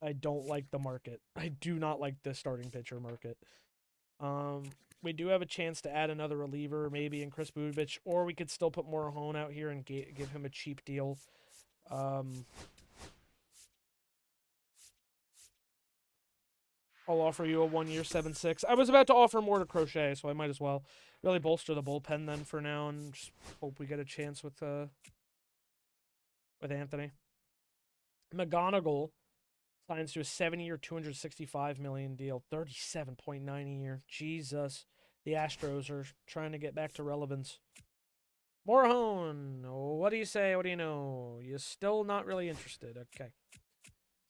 I don't like the market. I do not like the starting pitcher market. We do have a chance to add another reliever, maybe in Chris Budovich, or we could still put Morejon out here and give him a cheap deal. I'll offer you a 1-year 7.6. I was about to offer more to Crochet, so I might as well really bolster the bullpen then for now and just hope we get a chance with Anthony. McGonigal signs to a 7-year, $265 million deal, 37.9 a year. Jesus, the Astros are trying to get back to relevance. Morejon, what do you say? What do you know? You're still not really interested. Okay,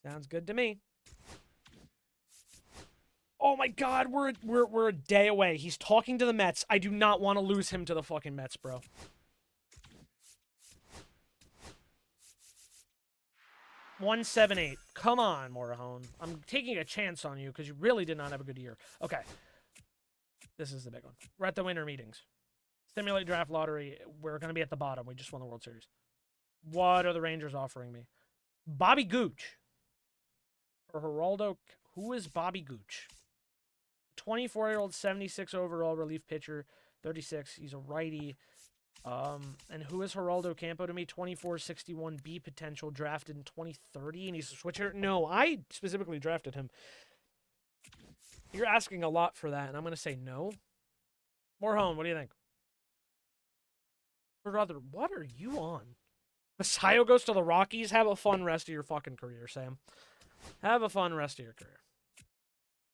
sounds good to me. Oh my God, we're a day away. He's talking to the Mets. I do not want to lose him to the fucking Mets, bro. $178. Come on, Morejon. I'm taking a chance on you because you really did not have a good year. Okay. This is the big one. We're at the winter meetings. Simulate draft lottery. We're going to be at the bottom. We just won the World Series. What are the Rangers offering me? Bobby Gooch. For Geraldo. Who is Bobby Gooch? 24-year-old, 76 overall relief pitcher, 36. He's a righty. And who is Geraldo Campo to me? 24, 61 B potential, drafted in 2030, and he's a switcher. No, I specifically drafted him. You're asking a lot for that, and I'm going to say no. Morejon, what do you think? Or rather, what are you on? Basayo goes to the Rockies? Have a fun rest of your fucking career, Sam. Have a fun rest of your career.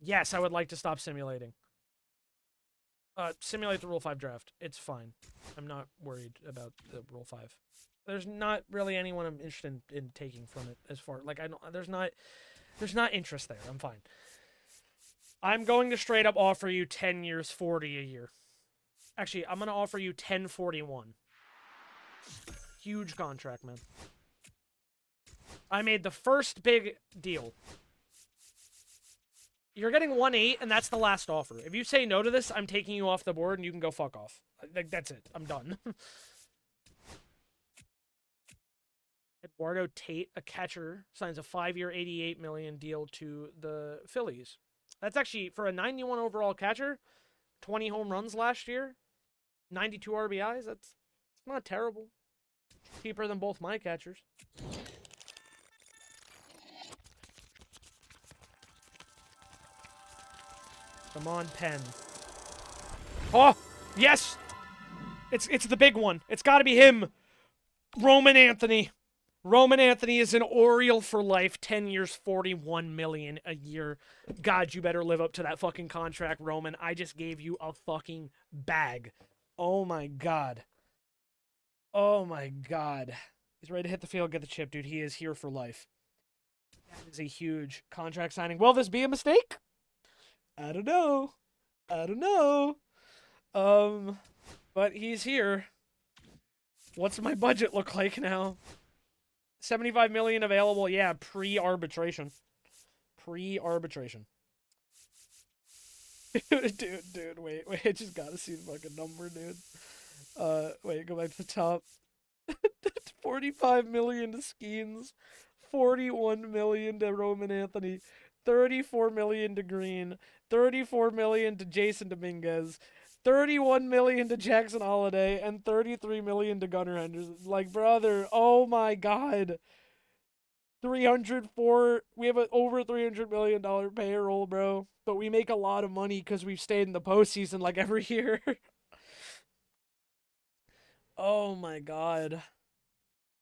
Yes, I would like to stop simulating. Simulate the Rule 5 draft. It's fine. I'm not worried about the Rule 5. There's not really anyone I'm interested in taking from it as far like there's not interest there. I'm fine. I'm going to straight up offer you 10 years 40 a year. Actually, I'm going to offer you 1041. Huge contract, man. I made the first big deal. You're getting 1.8, and that's the last offer. If you say no to this, I'm taking you off the board, and you can go fuck off. Like, that's it. I'm done. Eduardo Tate, a catcher, signs a 5-year, $88 million deal to the Phillies. That's actually, for a 91 overall catcher, 20 home runs last year, 92 RBIs, that's not terrible. Cheaper than both my catchers. Come on, Penn. Oh, yes! It's the big one. It's got to be him. Roman Anthony. Roman Anthony is an Oriole for life. 10 years, $41 million a year. God, you better live up to that fucking contract, Roman. I just gave you a fucking bag. Oh my God. Oh my God. He's ready to hit the field, get the chip, dude. He is here for life. That is a huge contract signing. Will this be a mistake? I don't know. I don't know. But he's here. What's my budget look like now? 75 million available. Yeah, pre-arbitration. Pre-arbitration. dude, wait. I just gotta see the fucking number, dude. Wait, go back to the top. 45 million to Skeens, 41 million to Roman Anthony, 34 million to Green, 34 million to Jason Dominguez, 31 million to Jackson Holiday, and 33 million to Gunnar Henderson. Like, brother, oh my god. 304, we have an over $300 million payroll, bro. But we make a lot of money because we've stayed in the postseason like every year. Oh my god.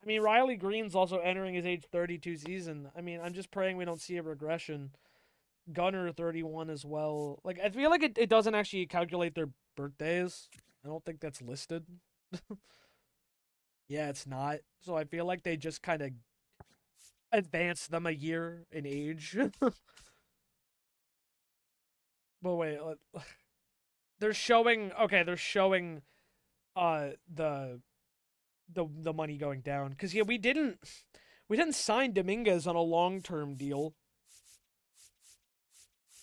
I mean, Riley Green's also entering his age 32 season. I mean, I'm just praying we don't see a regression. Gunner 31 as well. Like, I feel like it doesn't actually calculate their birthdays. I don't think that's listed. Yeah, it's not. So I feel like they just kind of advance them a year in age. But wait, they're showing the money going down because yeah, we didn't sign Dominguez on a long-term deal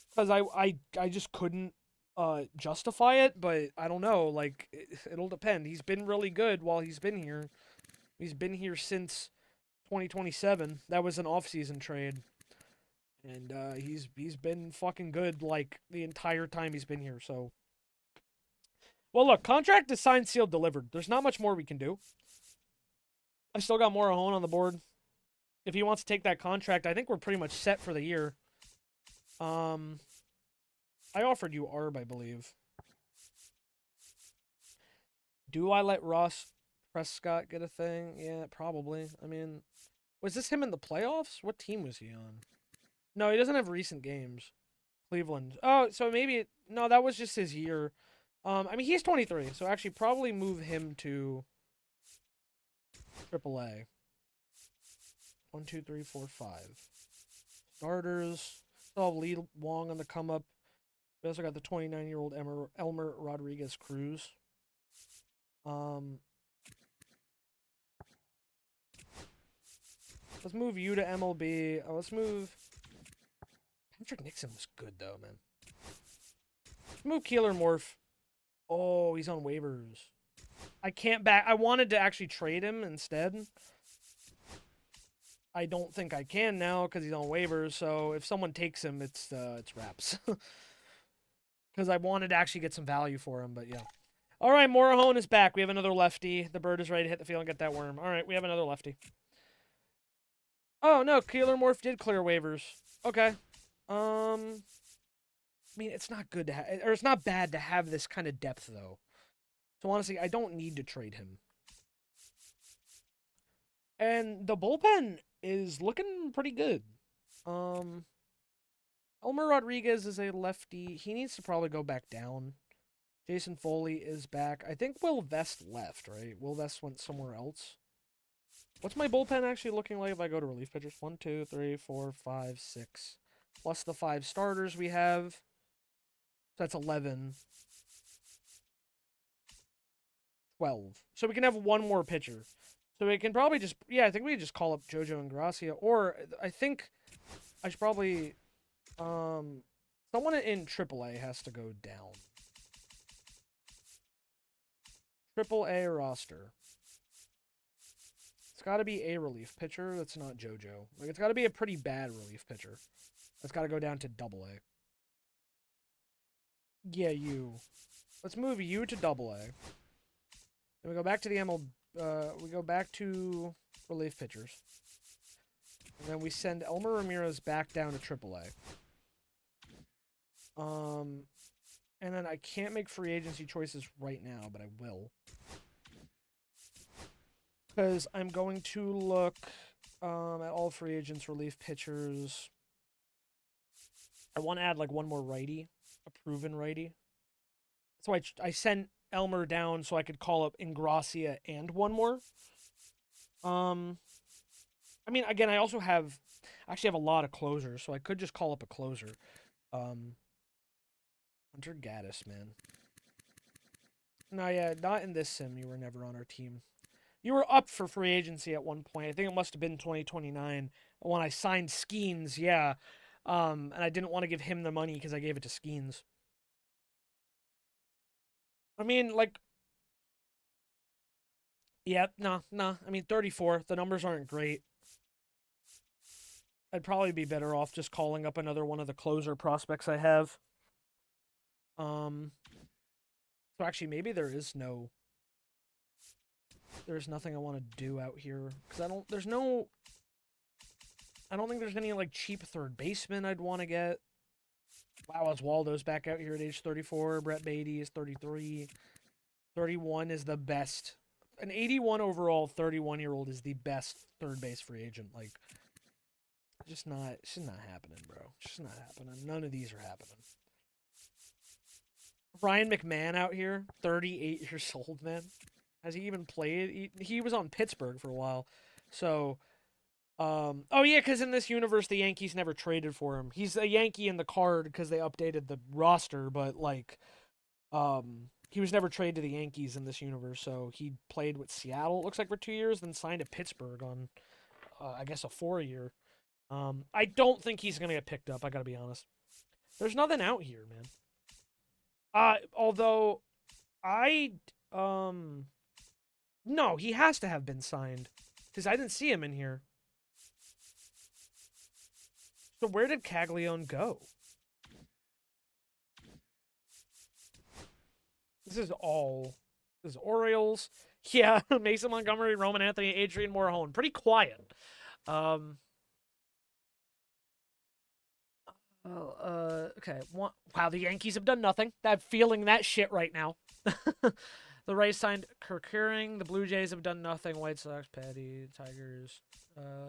because I just couldn't justify it, but I don't know, like it'll depend. He's been really good while he's been here. He's been here since 2027. That was an off-season trade. And he's been fucking good like the entire time he's been here, so well, look, contract is signed, sealed, delivered. There's not much more we can do. I still got Morahone on the board. If he wants to take that contract, I think we're pretty much set for the year. I offered you Arb, I believe. Do I let Ross Prescott get a thing? Yeah, probably. I mean, was this him in the playoffs? What team was he on? No, he doesn't have recent games. Cleveland. Oh, so maybe... No, that was just his year. I mean, he's 23, so actually probably move him to AAA. 1, 2, 3, 4, 5. Starters. Still have Lee Wong on the come-up. We also got the 29-year-old Elmer Rodriguez Cruz. Let's move you to MLB. Let's move... Patrick Nixon was good, though, man. Let's move Keeler Morph. Oh, he's on waivers. I can't back... I wanted to actually trade him instead. I don't think I can now because he's on waivers, so if someone takes him, it's wraps. Because I wanted to actually get some value for him, but yeah. All right, Morahone is back. We have another lefty. The bird is ready to hit the field and get that worm. All right, we have another lefty. Oh, no, Keeler Morph did clear waivers. Okay. I mean, it's not good to have... Or it's not bad to have this kind of depth, though. So, honestly, I don't need to trade him. And the bullpen is looking pretty good. Elmer Rodriguez is a lefty. He needs to probably go back down. Jason Foley is back. I think Will Vest left, right? Will Vest went somewhere else. What's my bullpen actually looking like if I go to relief pitchers? 1, 2, 3, 4, 5, 6. Plus the 5 starters we have. So that's 11. 12. So we can have one more pitcher. So we can probably just... Yeah, I think we just call up JoJo and Gracia. Or I think I should probably... someone in AAA has to go down. AAA roster. It's got to be a relief pitcher that's not JoJo. Like, it's got to be a pretty bad relief pitcher. That's got to go down to AA. Yeah, you. Let's move you to AA. Then we go back to the we go back to relief pitchers. And then we send Elmer Ramirez back down to AAA. And then I can't make free agency choices right now, but I will. Because I'm going to look at all free agents, relief pitchers. I want to add like one more righty, a proven righty. That's why I sent Elmer down so I could call up Ingracia and one more. Um, I mean, again, I also have actually have a lot of closers, so I could just call up a closer. Um, Hunter Gaddis, man. No, yeah, not in this sim. You were never on our team. You were up for free agency at one point. I think it must have been 2029 when I signed Skeens. Yeah, and I didn't want to give him the money because I gave it to Skeens. I mean, like, yeah, no, no. I mean, 34. The numbers aren't great. I'd probably be better off just calling up another one of the closer prospects I have. Um, so actually, maybe there's nothing I want to do out here because I don't think there's any like cheap third baseman I'd want to get. Wow, Oswaldo's back out here at age 34. Brett Beatty is 33. 31 is the best. An 81 overall 31-year-old is the best third base free agent. Like, it's just not happening, bro. It's just not happening. None of these are happening. Ryan McMahon out here, 38 years old, man. Has he even played? He was on Pittsburgh for a while. So, oh yeah, because in this universe, the Yankees never traded for him. He's a Yankee in the card because they updated the roster, but like, he was never traded to the Yankees in this universe. So he played with Seattle, it looks like, for 2 years, then signed to Pittsburgh on, I guess, a 4 year. I don't think he's gonna get picked up. I gotta be honest. There's nothing out here, man. Although I um no, he has to have been signed because I didn't see him in here. So where did Caglione go? This is all. This is Orioles. Yeah, Mason Montgomery, Roman Anthony, Adrian Morahone. Pretty quiet. Um. Oh, okay. Wow, the Yankees have done nothing. I'm feeling that shit right now. The Rays signed Kirk Herring. The Blue Jays have done nothing. White Sox, Patty, Tigers.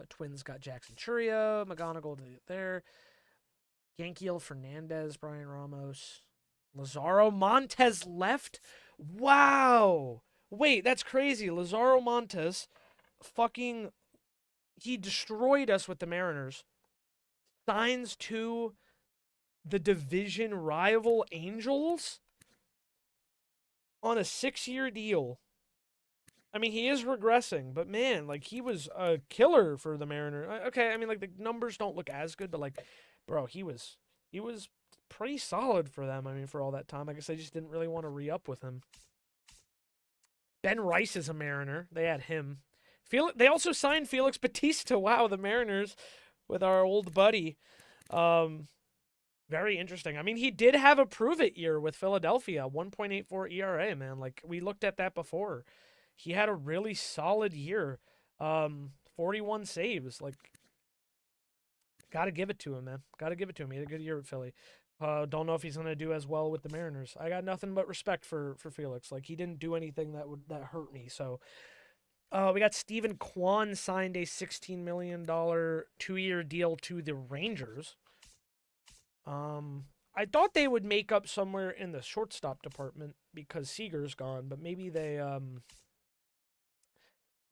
Twins got Jackson Churio. McGonigal there. Yankiel Fernandez, Brian Ramos. Lazaro Montes left? Wow. Wait, that's crazy. Lazaro Montes fucking he destroyed us with the Mariners. Signs to the division rival Angels on a 6-year deal. I mean, he is regressing, but man, like he was a killer for the Mariners. Okay, I mean, like the numbers don't look as good, but like, bro, he was pretty solid for them. I mean, for all that time, I guess they just didn't really want to re up with him. Ben Rice is a Mariner. They had him. They also signed Felix Batista. Wow, the Mariners with our old buddy. Um, Very interesting. I mean, he did have a prove it year with Philadelphia, 1.84 ERA, man. Like we looked at that before. He had a really solid year. 41 saves. Like got to give it to him, man. Got to give it to him. He had a good year at Philly. Don't know if he's gonna do as well with the Mariners. I got nothing but respect for Felix. Like he didn't do anything that hurt me. So we got Stephen Kwan signed a $16 million 2-year deal to the Rangers. I thought they would make up somewhere in the shortstop department because Seager's gone, but maybe they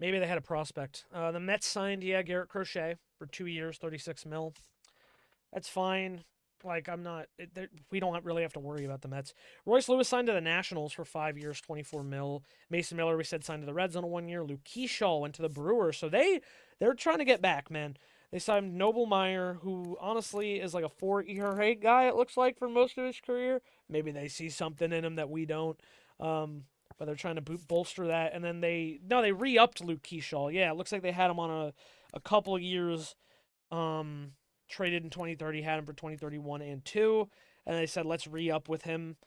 had a prospect. The Mets signed Garrett Crochet for 2 years, 36 mil. That's fine. Like I'm not. We don't really have to worry about the Mets. Royce Lewis signed to the Nationals for 5 years, 24 mil. Mason Miller, we said, signed to the Reds on a 1 year. Luke Keyshaw went to the Brewers, so they're trying to get back, man. They signed Noble Meyer, who honestly is like a 4 ERA guy. It looks like for most of his career. Maybe they see something in him that we don't. But they're trying to bolster that, and then they re-upped Luke Keyshaw. Yeah, it looks like they had him on a couple of years. Traded in 2030, had him for 2031 and 2, and they said let's re-up with him.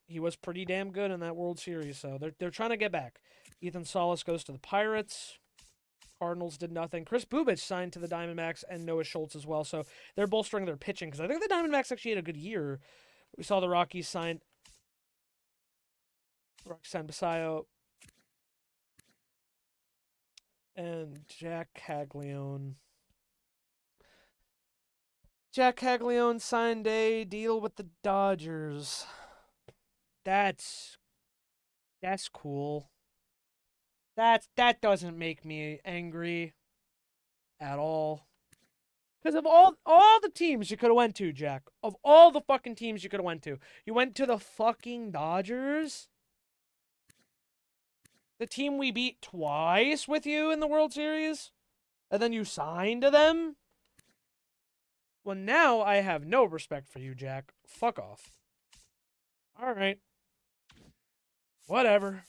He was pretty damn good in that World Series, so they're trying to get back. Ethan Salas goes to the Pirates. Cardinals did nothing. Chris Bubich signed to the Diamondbacks and Noah Schultz as well, so they're bolstering their pitching because I think the Diamondbacks actually had a good year. We saw the Rockies sign Basayo and Jack Caglione. Jack Caglione signed a deal with the Dodgers. That's cool. That doesn't make me angry at all. Because of all the teams you could have went to, Jack. Of all the fucking teams you could have went to. You went to the fucking Dodgers? The team we beat twice with you in the World Series? And then you signed to them? Well, now I have no respect for you, Jack. Fuck off. Alright. Whatever.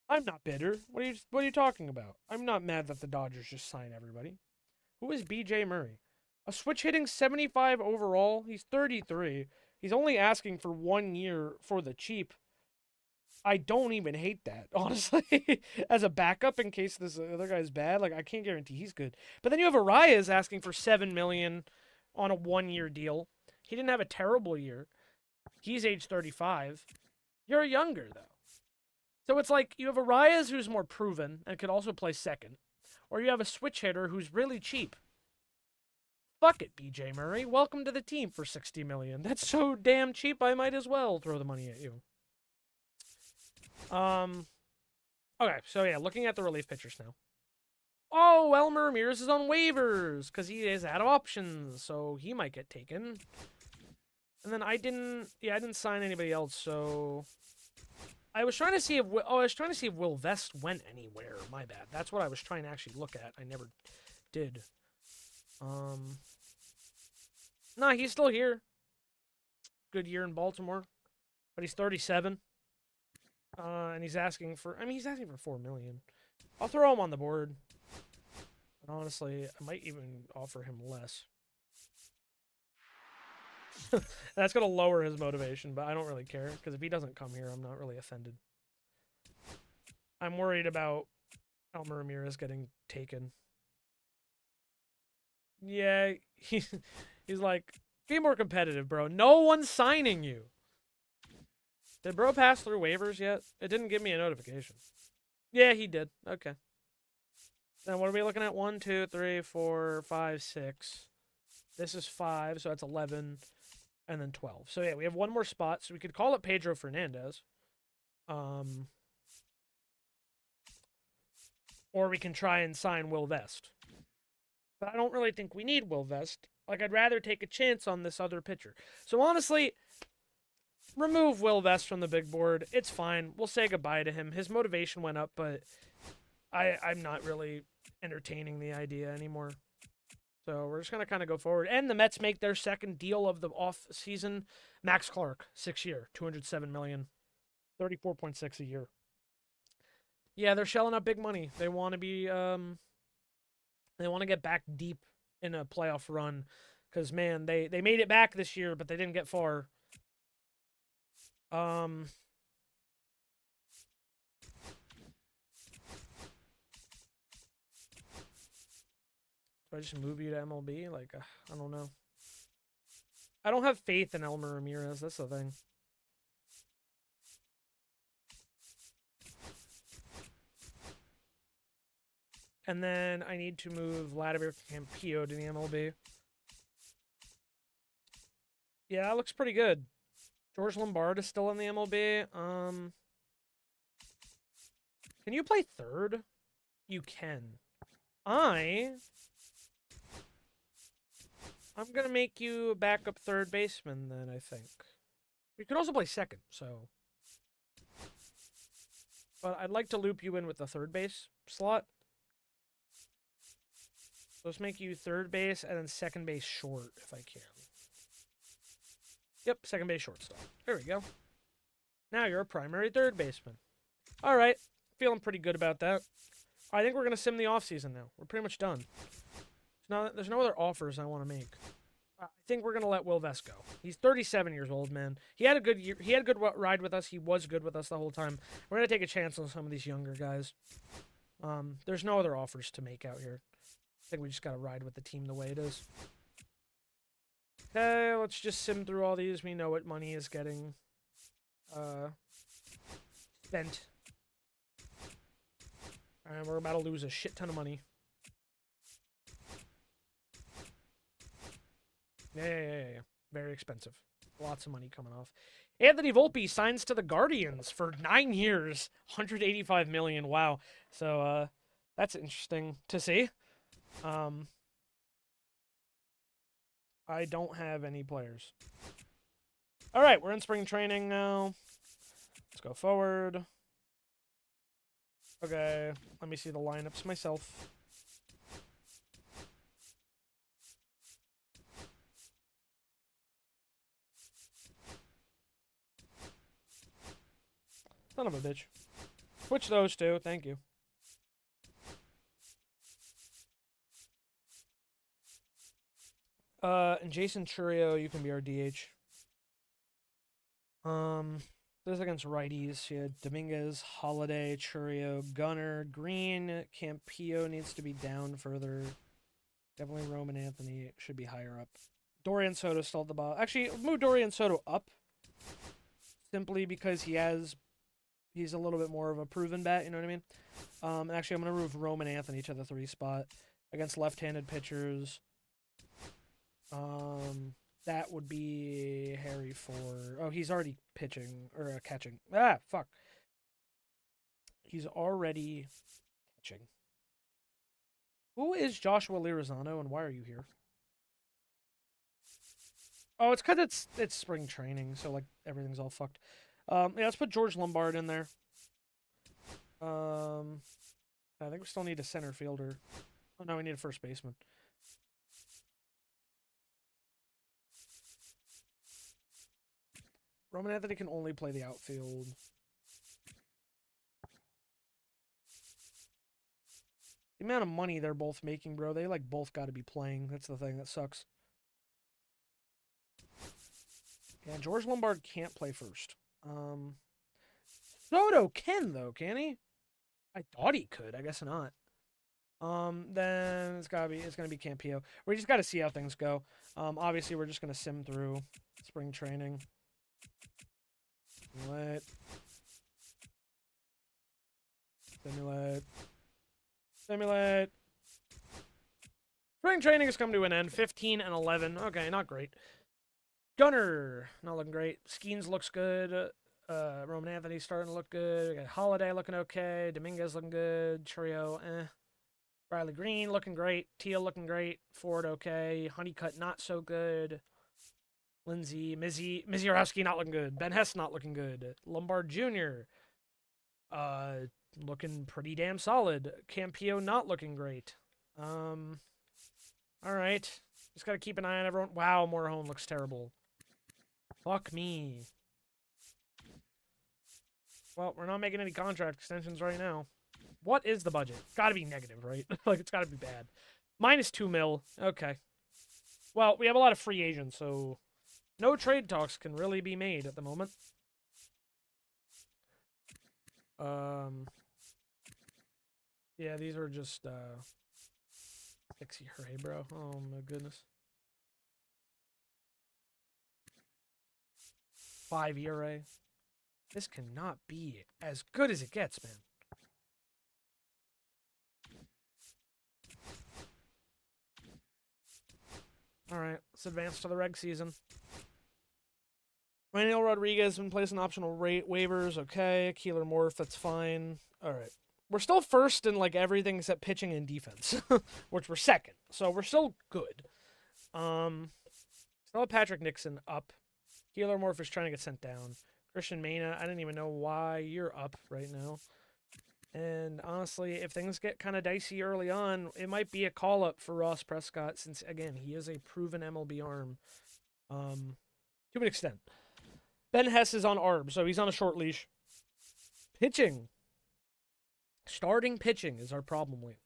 I'm not bitter. What are you talking about? I'm not mad that the Dodgers just sign everybody. Who is BJ Murray? A switch hitting 75 overall. He's 33. He's only asking for 1 year for the cheap. I don't even hate that, honestly. As a backup in case this other guy's bad, like I can't guarantee he's good. But then you have Arias asking for 7 million on a 1 year deal. He didn't have a terrible year. He's age 35. You're younger though. So it's like you have Arias who's more proven and could also play second, or you have a switch hitter who's really cheap. Fuck it, BJ Murray. Welcome to the team for 60 million. That's so damn cheap. I might as well throw the money at you. Okay, so yeah, looking at the relief pitchers now. Oh, Elmer Ramirez is on waivers because he is out of options, so he might get taken. And then I didn't sign anybody else, so I was trying to see if Will Vest went anywhere. My bad. That's what I was trying to actually look at. I never did. Nah, he's still here. Good year in Baltimore, but he's 37. And he's asking for 4 million. I'll throw him on the board. But honestly, I might even offer him less. That's going to lower his motivation, but I don't really care. Because if he doesn't come here, I'm not really offended. I'm worried about Elmer Ramirez getting taken. Yeah, he's like, be more competitive, bro. No one's signing you. Did bro pass through waivers yet? It didn't give me a notification. Yeah, he did. Okay. Then what are we looking at? 1, 2, 3, 4, 5, 6. This is 5, so that's 11. And then 12. So yeah, we have one more spot. So we could call it Pedro Fernandez. Or we can try and sign Will Vest. But I don't really think we need Will Vest. Like, I'd rather take a chance on this other pitcher. So honestly, remove Will Vest from the big board. It's fine. We'll say goodbye to him. His motivation went up, but I'm not really entertaining the idea anymore. So we're just going to kind of go forward. And the Mets make their second deal of the off-season. Max Clark, 6-year, $207 million, 34.6 a year. Yeah, they're shelling out big money. They want to be, they want to get back deep in a playoff run. Because, man, they made it back this year, but they didn't get far. Do I just move you to MLB? Like, I don't know. I don't have faith in Elmer Ramirez. That's the thing. And then I need to move Vladimir Campillo to the MLB. Yeah, that looks pretty good. George Lombard is still in the MLB. Can you play third? You can. I'm gonna make you a backup third baseman then, I think. You could also play second, so. But I'd like to loop you in with the third base slot. So let's make you third base and then second base short if I can. Yep, second base shortstop. There we go. Now you're a primary third baseman. All right, feeling pretty good about that. I think we're going to sim the offseason now. We're pretty much done. There's no other offers I want to make. I think we're going to let Will Vest go. He's 37 years old, man. He had a good year. He had a good ride with us. He was good with us the whole time. We're going to take a chance on some of these younger guys. There's no other offers to make out here. I think we just got to ride with the team the way it is. Okay, let's just sim through all these. We know what money is getting spent. And we're about to lose a shit ton of money. Yeah. Very expensive. Lots of money coming off. Anthony Volpe signs to the Guardians for 9 years, 185 million. Wow. So that's interesting to see. I don't have any players. All right, we're in spring training now. Let's go forward. Okay, let me see the lineups myself. Son of a bitch. Switch those two, thank you. And Jason Churio, you can be our DH. This is against righties. You had Dominguez, Holiday, Churio, Gunner, Green, Campillo needs to be down further. Definitely Roman Anthony should be higher up. Dorian Soto still at the bottom. Actually, move Dorian Soto up. Simply because he's a little bit more of a proven bat, you know what I mean? Actually, I'm going to move Roman Anthony to the 3 spot against left-handed pitchers. That would be Harry for... Oh, he's already pitching, or catching. Ah, fuck. He's already catching. Who is Joshua Lirizano, and why are you here? Oh, it's because it's spring training, so, like, everything's all fucked. Yeah, let's put George Lombard in there. I think we still need a center fielder. Oh, no, we need a first baseman. Roman Anthony can only play the outfield. The amount of money they're both making, bro, they, like, both got to be playing. That's the thing that sucks. Yeah, George Lombard can't play first. Soto can, though, can he? I thought he could. I guess not. Then it's gonna be Campillo. We just gotta see how things go. Obviously we're just gonna sim through spring training. Simulate. Spring training has come to an end. 15 and 11. Okay, not great. Gunner, not looking great. Skeens looks good. Roman Anthony's starting to look good. We got Holiday looking okay. Dominguez looking good. Churio, Riley Green looking great. Teal looking great. Ford okay. Honeycutt not so good. Lindsay, Mizorowski not looking good. Ben Hess not looking good. Lombard Jr. Looking pretty damn solid. Campillo not looking great. All right. Just gotta keep an eye on everyone. Wow, Morahone looks terrible. Fuck me. Well, we're not making any contract extensions right now. What is the budget? Gotta be negative, right? Like, it's gotta be bad. -2 mil. Okay. Well, we have a lot of free agents, so no trade talks can really be made at the moment. Yeah, these are just, 6 ERA, bro. Oh, my goodness. 5 ERA. This cannot be as good as it gets, man. All right, let's advance to the reg season. Manuel Rodriguez been placing optional waivers. Okay, Keeler Morph, that's fine. All right. We're still first in, like, everything except pitching and defense, which we're second. So we're still good. Still have Patrick Nixon up. Keeler Morph is trying to get sent down. Christian Mena, I didn't even know why you're up right now. And honestly, if things get kind of dicey early on, it might be a call-up for Ross Prescott since, again, he is a proven MLB arm to an extent. Ben Hess is on ARB, so he's on a short leash. Pitching. Starting pitching is our problem lately.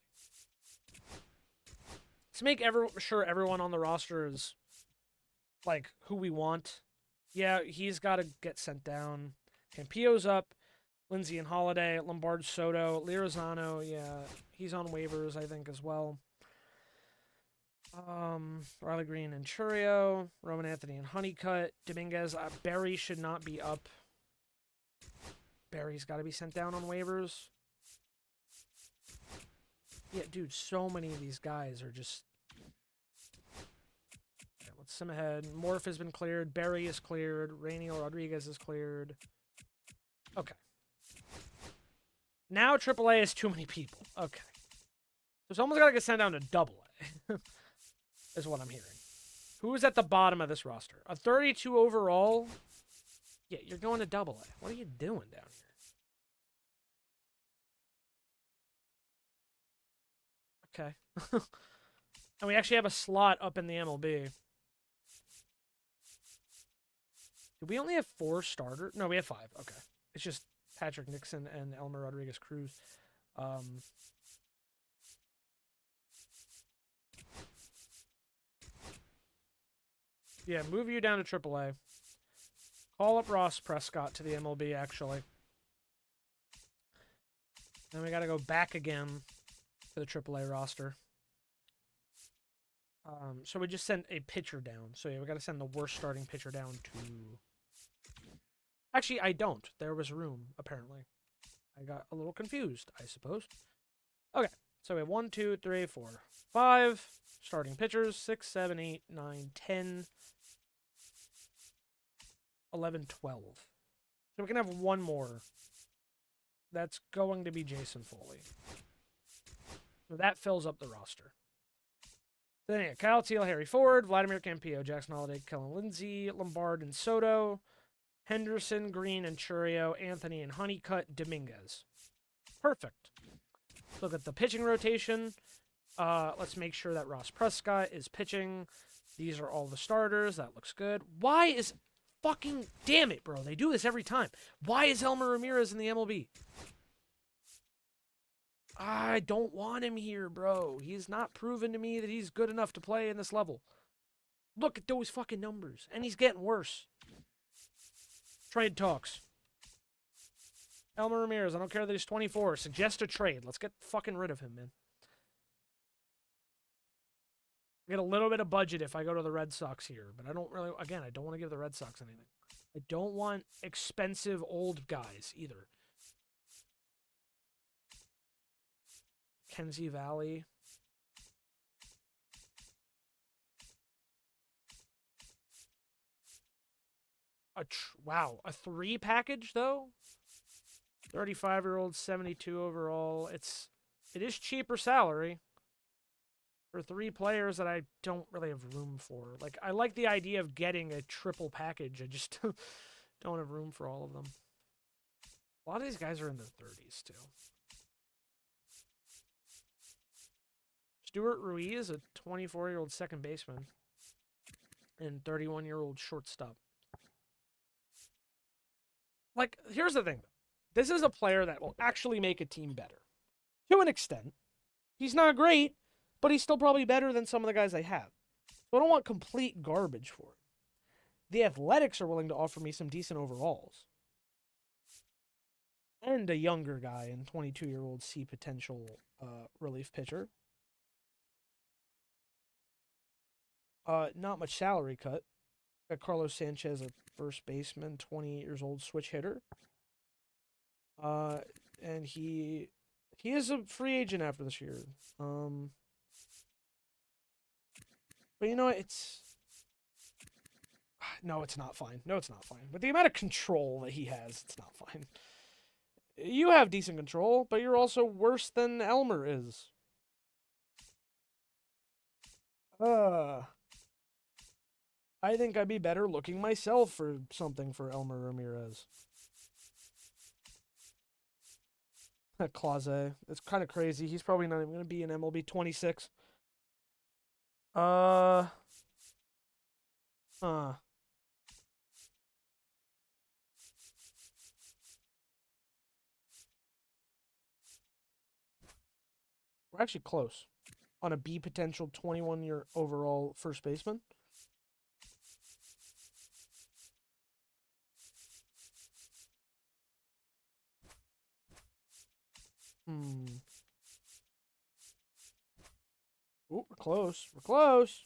Let's make sure everyone on the roster is, like, who we want. Yeah, he's got to get sent down. Campillo's up. Lindsay and Holiday, Lombard, Soto, Lirizano, yeah, he's on waivers, I think, as well. Riley Green and Churio, Roman Anthony and Honeycutt, Dominguez, Barry should not be up. Barry's got to be sent down on waivers. Yeah, dude, so many of these guys are just... Yeah, Sim ahead. Morph has been cleared. Berry is cleared. Rainiel Rodriguez is cleared. Okay. Now AAA is too many people. Okay. So it's almost got to get sent down to AA, is what I'm hearing. Who's at the bottom of this roster? A 32 overall? Yeah, you're going to AA. What are you doing down here? Okay. And we actually have a slot up in the MLB. Do we only have 4 starters? No, we have 5. Okay. It's just Patrick Nixon and Elmer Rodriguez Cruz. Yeah, move you down to AAA. Call up Ross Prescott to the MLB, actually. Then we got to go back again to the AAA roster. So we just sent a pitcher down. So yeah, we got to send the worst starting pitcher down to... Actually, I don't. There was room, apparently. I got a little confused, I suppose. Okay, so we have 1, 2, 3, 4, 5 starting pitchers. 6, 7, 8, 9, 10, 11, 12. So we can have one more. That's going to be Jason Foley. So that fills up the roster. Then yeah, Kyle Teal, Harry Ford, Vladimir Campillo, Jackson Holiday, Kellen Lindsay, Lombard and Soto, Henderson, Green and Churio, Anthony and Honeycutt, Dominguez. Perfect. Look at the pitching rotation. Let's make sure that Ross Prescott is pitching. These are all the starters. That looks good. Why is... Fucking damn it, bro. They do this every time. Why is Elmer Ramirez in the MLB? I don't want him here, bro. He's not proven to me that he's good enough to play in this level. Look at those fucking numbers. And he's getting worse. Trade talks. Elmer Ramirez, I don't care that he's 24. Suggest a trade. Let's get fucking rid of him, man. I get a little bit of budget if I go to the Red Sox here. But I don't really... Again, I don't want to give the Red Sox anything. I don't want expensive old guys either. Kenzie Valley. Wow, a 3 package though? 35-year-old, 72 overall. It is cheaper salary for 3 players that I don't really have room for. Like, I like the idea of getting a triple package. I just don't have room for all of them. A lot of these guys are in their 30s too. Stuart Ruiz, a 24-year-old second baseman, and 31-year-old shortstop. Like, here's the thing. This is a player that will actually make a team better. To an extent. He's not great, but he's still probably better than some of the guys I have. So I don't want complete garbage for him. The Athletics are willing to offer me some decent overalls. And a younger guy and 22-year-old C potential relief pitcher. Not much salary cut. Got Carlos Sanchez, a first baseman, 28 years old, switch hitter. And he is a free agent after this year. But you know, no, it's not fine. No, it's not fine. With the amount of control that he has, it's not fine. You have decent control, but you're also worse than Elmer is. I think I'd be better looking myself for something for Elmer Ramirez. Clase. It's kind of crazy. He's probably not even going to be in MLB 26. Huh. We're actually close. On a B potential 21-year overall first baseman. Ooh, we're close. We're close.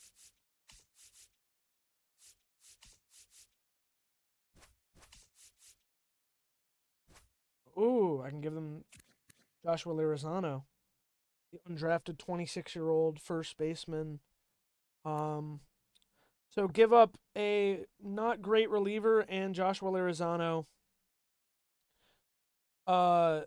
Ooh, I can give them Joshua Lirizzano, the undrafted 26-year-old first baseman. So give up a not great reliever and Joshua Lozano, uh,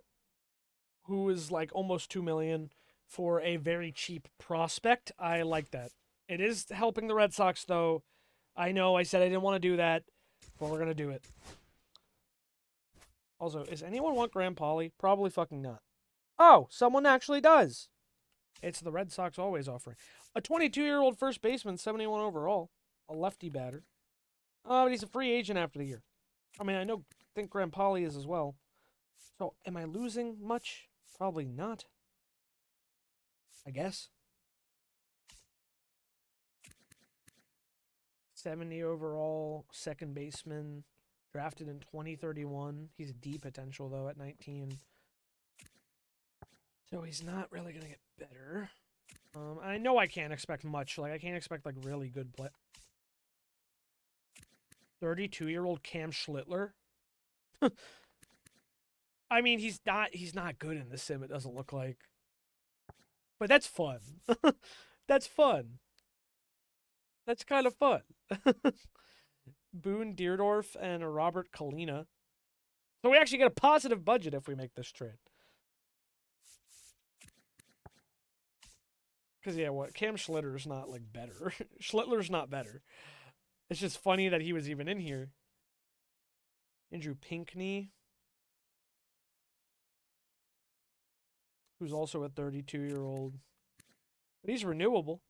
who is like almost 2 million for a very cheap prospect. I like that. It is helping the Red Sox though. I know I said I didn't want to do that, but we're gonna do it. Also, is anyone want Graham Pauley? Probably fucking not. Oh, someone actually does. It's the Red Sox always offering. A 22-year-old first baseman, 71 overall. A lefty batter. Oh, but he's a free agent after the year. I mean, think Graham Pauley is as well. So, am I losing much? Probably not. I guess. 70 overall, second baseman, drafted in 2031. He's a D potential, though, at 19. So he's not really going to get better. I know I can't expect much. Like, I can't expect, like, really good play. 32-year-old Cam Schlittler. I mean, he's not good in the sim, it doesn't look like. But that's fun. That's fun. That's kind of fun. Boone Deerdorf and Robert Kalina. So we actually get a positive budget if we make this trade. Because, yeah, what? Cam Schlittler's not, like, better. Schlittler's not better. It's just funny that he was even in here. Andrew Pinkney, who's also a 32-year-old. But he's renewable.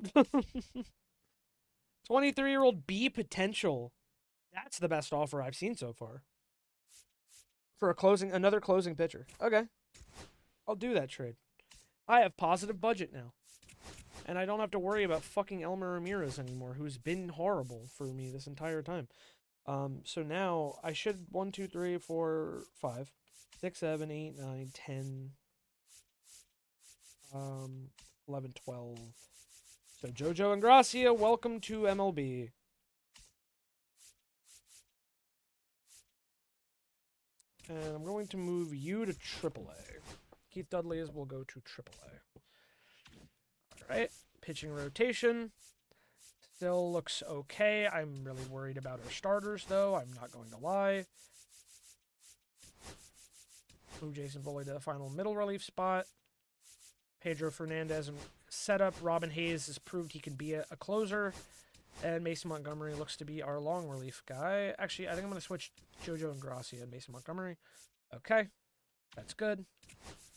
23-year-old B potential. That's the best offer I've seen so far. For another closing pitcher. Okay. I'll do that trade. I have positive budget now. And I don't have to worry about fucking Elmer Ramirez anymore, who's been horrible for me this entire time. So now I should 1, 2, 3, 4, 5, 6, 7, 8, 9, 10, 11, 12. So Jojo and Gracia, welcome to MLB. And I'm going to move you to AAA. Keith Dudley's will go to AAA. All right, pitching rotation. Still looks okay. I'm really worried about our starters, though. I'm not going to lie. Move Jason Foley to the final middle relief spot. Pedro Fernandez in setup. Robin Hayes has proved he can be a closer. And Mason Montgomery looks to be our long relief guy. Actually, I think I'm going to switch JoJo and Gracia and Mason Montgomery. Okay, that's good.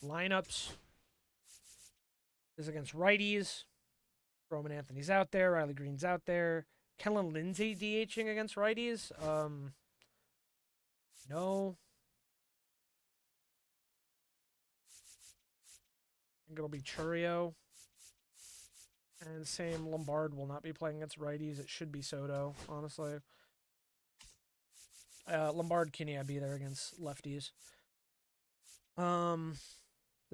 Lineups is against righties. Roman Anthony's out there. Riley Green's out there. Kellen Lindsay DHing against righties. No. I think it'll be Churio. And same, Lombard will not be playing against righties. It should be Soto, honestly. Lombard can, yeah, be there against lefties. Then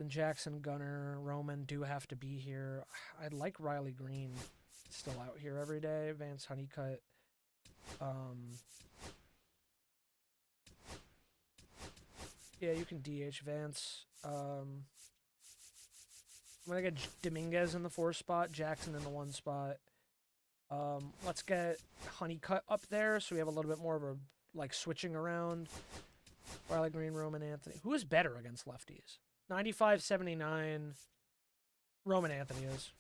Jackson, Gunner, Roman do have to be here. I'd like Riley Green still out here every day. Vance Honeycutt. Yeah, you can DH Vance. I'm going to get Dominguez in the 4 spot, Jackson in the 1 spot. Let's get Honeycutt up there so we have a little bit more of a, like, switching around. Riley Green, Roman Anthony. Who is better against lefties? 95-79. Roman Anthony is.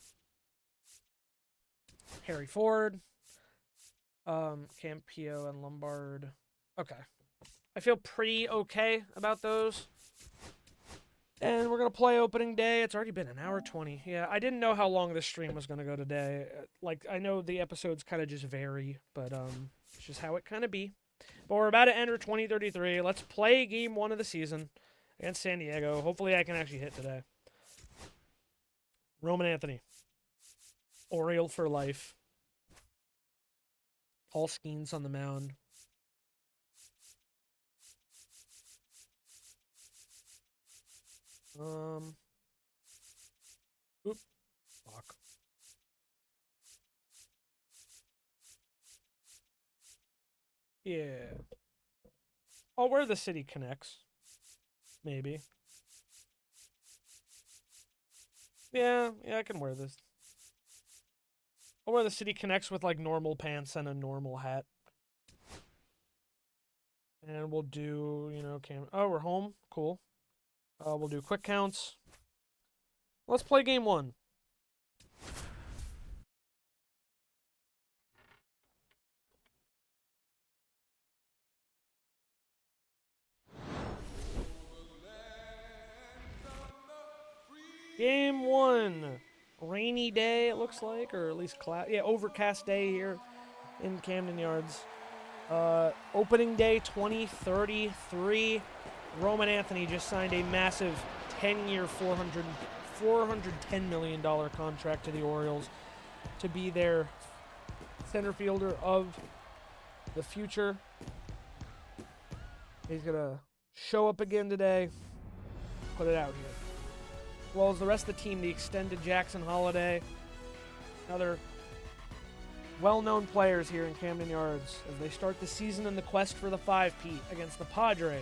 Harry Ford. Campio and Lombard. Okay. I feel pretty okay about those. And we're going to play opening day. It's already been an hour 20. Yeah, I didn't know how long this stream was going to go today. Like, I know the episodes kind of just vary, but it's just how it kind of be. But we're about to enter 2033. Let's play game 1 of the season against San Diego. Hopefully I can actually hit today. Roman Anthony. Oriole for life. Paul Skeens on the mound. Oop. Fuck. Yeah. Oh, where the city connects. Maybe. Yeah, I can wear this. where the city connects with like normal pants and a normal hat. And we'll do, oh, we're home. Cool. We'll do quick counts. Let's play game 1. Game 1. Rainy day, it looks like, or at least overcast day here in Camden Yards. Opening day 2033. Roman Anthony just signed a massive 10-year, $410 million contract to the Orioles to be their center fielder of the future. He's going to show up again today, put it out here. As well as the rest of the team, the extended Jackson Holiday, other well-known players here in Camden Yards as they start the season in the quest for the 5-peat against the Padres.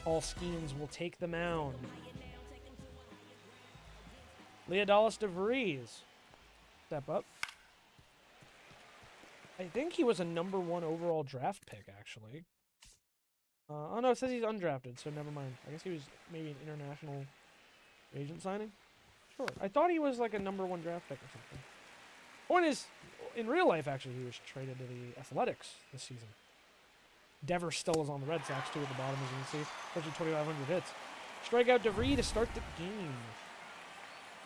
Paul Skeens will take the mound. Leodalis DeVries step up. I think he was a number 1 overall draft pick, actually. Oh no, it says he's undrafted, so never mind. I guess he was maybe an international agent signing. Sure. I thought he was like a number 1 draft pick or something. Point is, in real life, actually, he was traded to the Athletics this season. Devers still is on the Red Sox, too, at the bottom, as you can see. Especially 2,500 hits. Strikeout DeVries to start the game.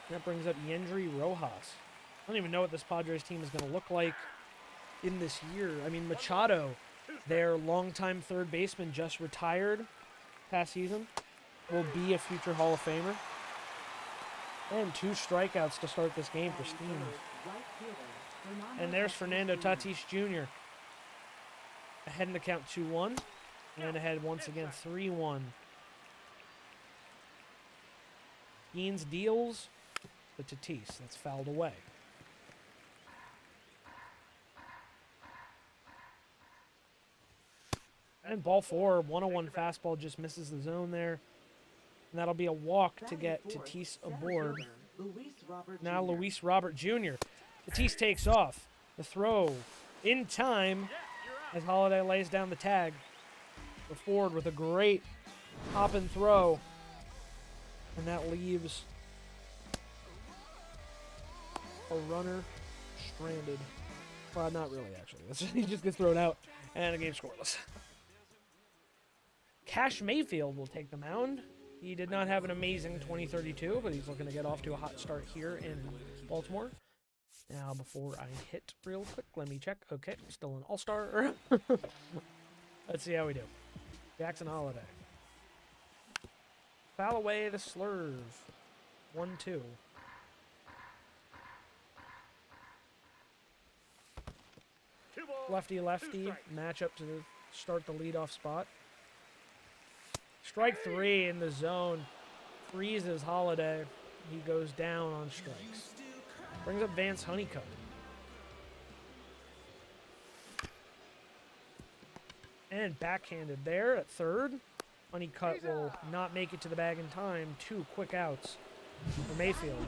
That brings up Yendry Rojas. I don't even know what this Padres team is going to look like in this year. I mean, Machado, their longtime third baseman, just retired past season, will be a future Hall of Famer. And 2 strikeouts to start this game for Skeens. And there's Fernando Tatis Jr. ahead in the count 2-1. And ahead once again 3-1. Skeens deals to Tatis. That's fouled away. And ball 4, 101 fastball just misses the zone there. And that'll be a walk to get Tatis aboard. Now Luis Robert Jr. Tatis takes off. The throw in time as Holiday lays down the tag. For Ford with a great hop and throw. And that leaves a runner stranded. Well, not really, actually. He just gets thrown out, and the game's scoreless. Cash Mayfield will take the mound. He did not have an amazing 2032, but he's looking to get off to a hot start here in Baltimore. Now, before I hit real quick, let me check. Okay, still an all-star. Let's see how we do. Jackson Holiday. Foul away the slurve. 1-2. Lefty-lefty matchup to start the leadoff spot. Strike 3 in the zone. Freezes Holiday. He goes down on strikes. Brings up Vance Honeycutt. And backhanded there at third. Honeycutt will not make it to the bag in time. 2 quick outs for Mayfield.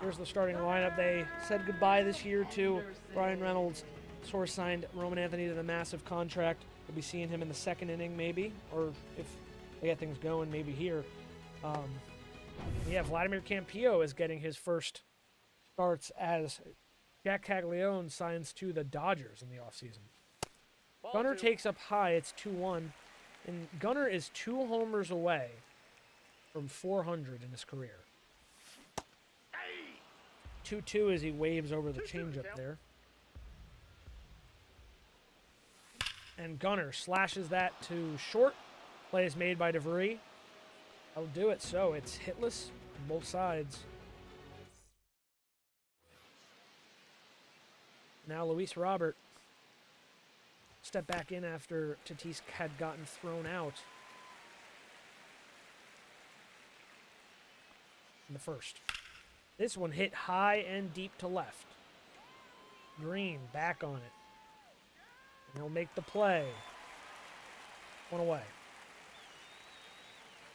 Here's the starting lineup. They said goodbye this year to Brian Reynolds. Source signed Roman Anthony to the massive contract. We'll be seeing him in the second inning maybe, or if they get things going, maybe here. Vladimir Campillo is getting his first starts as Jack Caglione signs to the Dodgers in the offseason. Gunnar takes up high. It's 2-1. And Gunnar is 2 homers away from 400 in his career. 2-2 as he waves over the changeup there. And Gunnar slashes that to short. Play is made by DeVries. I'll do it. So it's hitless on both sides. Now Luis Robert step back in after Tatis had gotten thrown out in the first. This one hit high and deep to left. Green back on it. And he'll make the play. 1 away.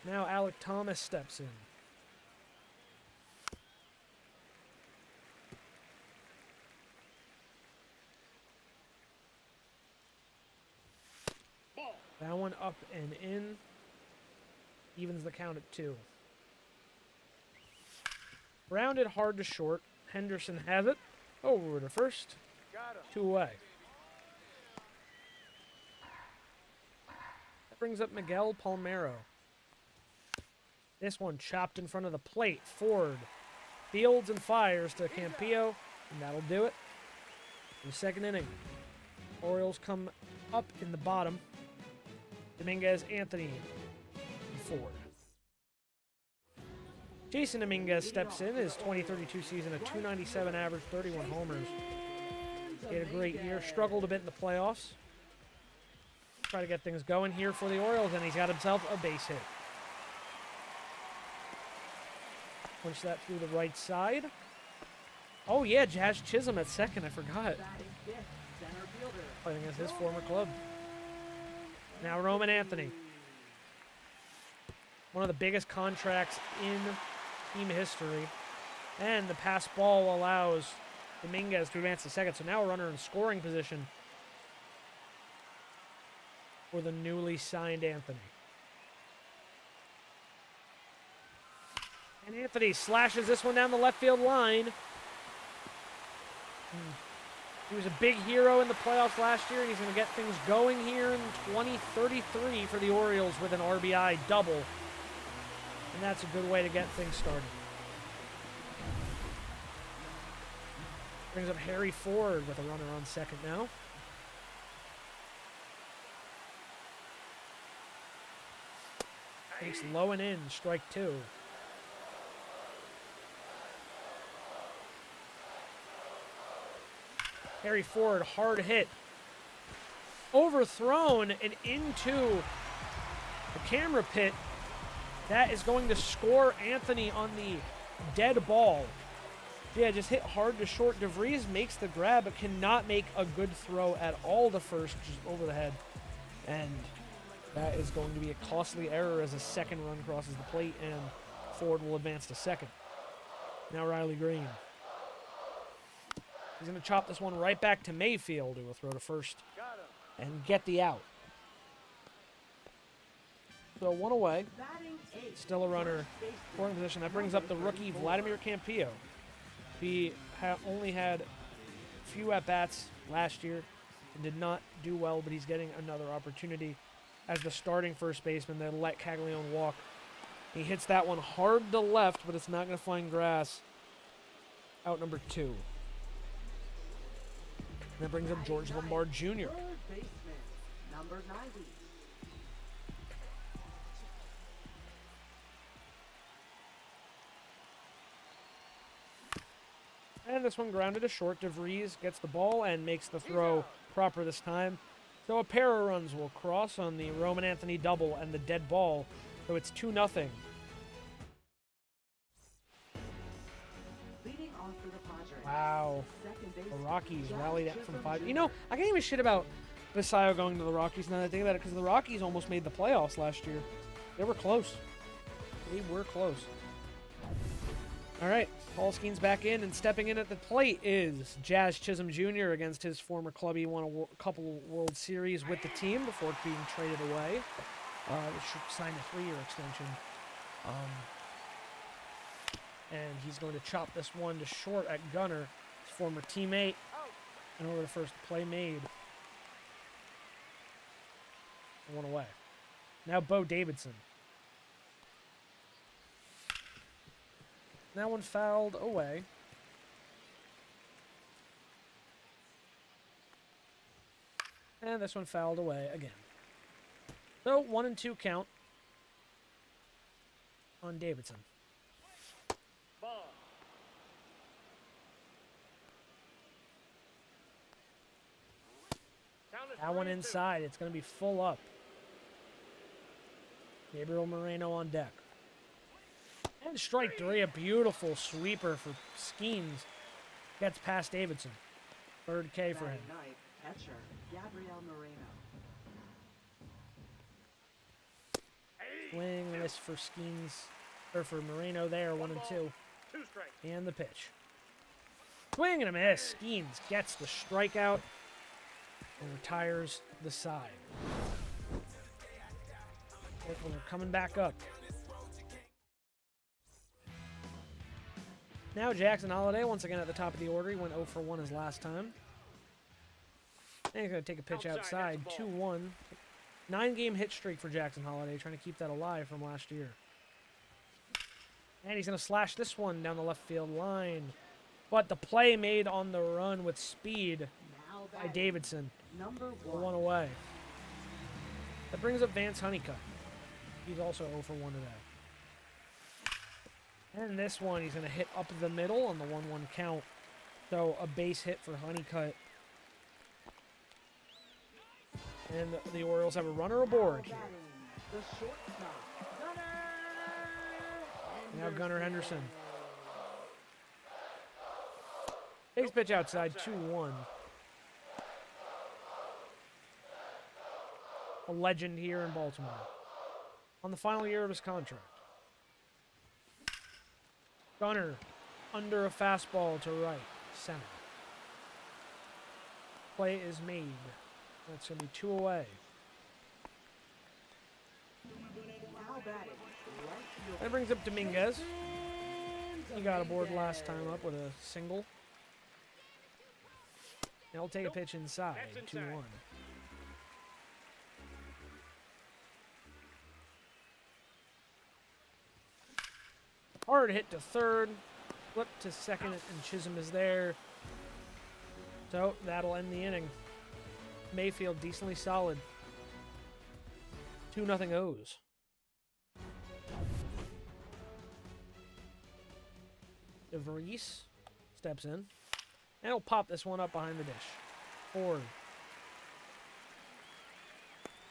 Now Alec Thomas steps in. That one up and in. Evens the count at 2. Rounded hard to short. Henderson has it. Over to first. 2 away. That brings up Miguel Palmero. This one chopped in front of the plate. Ford fields and fires to Campillo, and that'll do it. In the second inning, Orioles come up in the bottom. Dominguez, Anthony, and Ford. Jason Dominguez steps in his 2032 season, a 297 average, 31 homers. He had a great year, struggled a bit in the playoffs. Try to get things going here for the Orioles, and he's got himself a base hit. Punch that through the right side. Oh, yeah, Jazz Chisholm at second. I forgot. Playing against his former club. Now Roman Anthony. One of the biggest contracts in team history. And the pass ball allows Dominguez to advance to second. So now a runner in scoring position for the newly signed Anthony. And Anthony slashes this one down the left field line. He was a big hero in the playoffs last year, and he's going to get things going here in 2033 for the Orioles with an RBI double. And that's a good way to get things started. Brings up Harry Ford with a runner on second now. Takes low and in, strike 2. Harry Ford, hard hit. Overthrown and into the camera pit. That is going to score Anthony on the dead ball. Yeah, just hit hard to short. DeVries makes the grab, but cannot make a good throw at all to first, just over the head. And that is going to be a costly error as a second run crosses the plate, and Ford will advance to second. Now Riley Green. He's going to chop this one right back to Mayfield, who will throw to first and get the out. So 1 away. Still a runner scoring position. That brings up the rookie Vladimir Campillo. He only had a few at-bats last year and did not do well, but he's getting another opportunity as the starting first baseman. They let Caglione walk. He hits that one hard to left, but it's not going to find grass. Out number 2. That brings up George Lombard Jr. Number 90. And this one grounded to short. DeVries gets the ball and makes the throw proper this time. So a pair of runs will cross on the Roman Anthony double and the dead ball. So it's 2-0. Wow. The Rockies rallied out from 5. You know, I can't even shit about Basayo going to the Rockies now that I think about it, because the Rockies almost made the playoffs last year. They were close. They were close. All right, Paul Skeens back in, and stepping in at the plate is Jazz Chisholm Jr. against his former club. He won a couple World Series with the team before being traded away. Signed a 3-year extension. And he's going to chop this one to short at gunner, his former teammate. And over the first play made. 1 away. Now Bo Davidson. That one fouled away. And this one fouled away again. So 1-2 count on Davidson. That one inside. It's going to be full up. Gabriel Moreno on deck. And strike 3, a beautiful sweeper for Skeens. Gets past Davidson. 3rd K for him. Catcher, Gabriel Moreno. Swing and miss for Skeens, or for Moreno there, 1-2. And the pitch. Swing and a miss. Skeens gets the strikeout and retires the side. Orioles are coming back up. Now Jackson Holiday once again at the top of the order. He went 0 for 1 his last time. And he's going to take a pitch outside. 2-1. 9-game hit streak for Jackson Holiday, trying to keep that alive from last year. And he's going to slash this one down the left field line. But the play made on the run with speed Now by batting, Davidson. number The 1. one away. That brings up Vance Honeycutt. He's also 0 for 1 today. And this one, he's going to hit up the middle on the 1-1 count. So a base hit for Honeycutt. And the Orioles have a runner aboard here. The shortstop, Now Gunnar Henderson. Takes pitch outside, 2-1. A legend here in Baltimore. On the final year of his contract. Gunnar under a fastball to right, center. Play is made. That's going to be 2 away. Now batting, right field. That brings up Dominguez. He got aboard last time up with a single. Now he'll take a pitch inside, 2-1. Hard hit to third. Flip to second, and Chisholm is there. So that'll end the inning. Mayfield decently solid. 2-0 O's. DeVries steps in. And he'll pop this one up behind the dish. Ford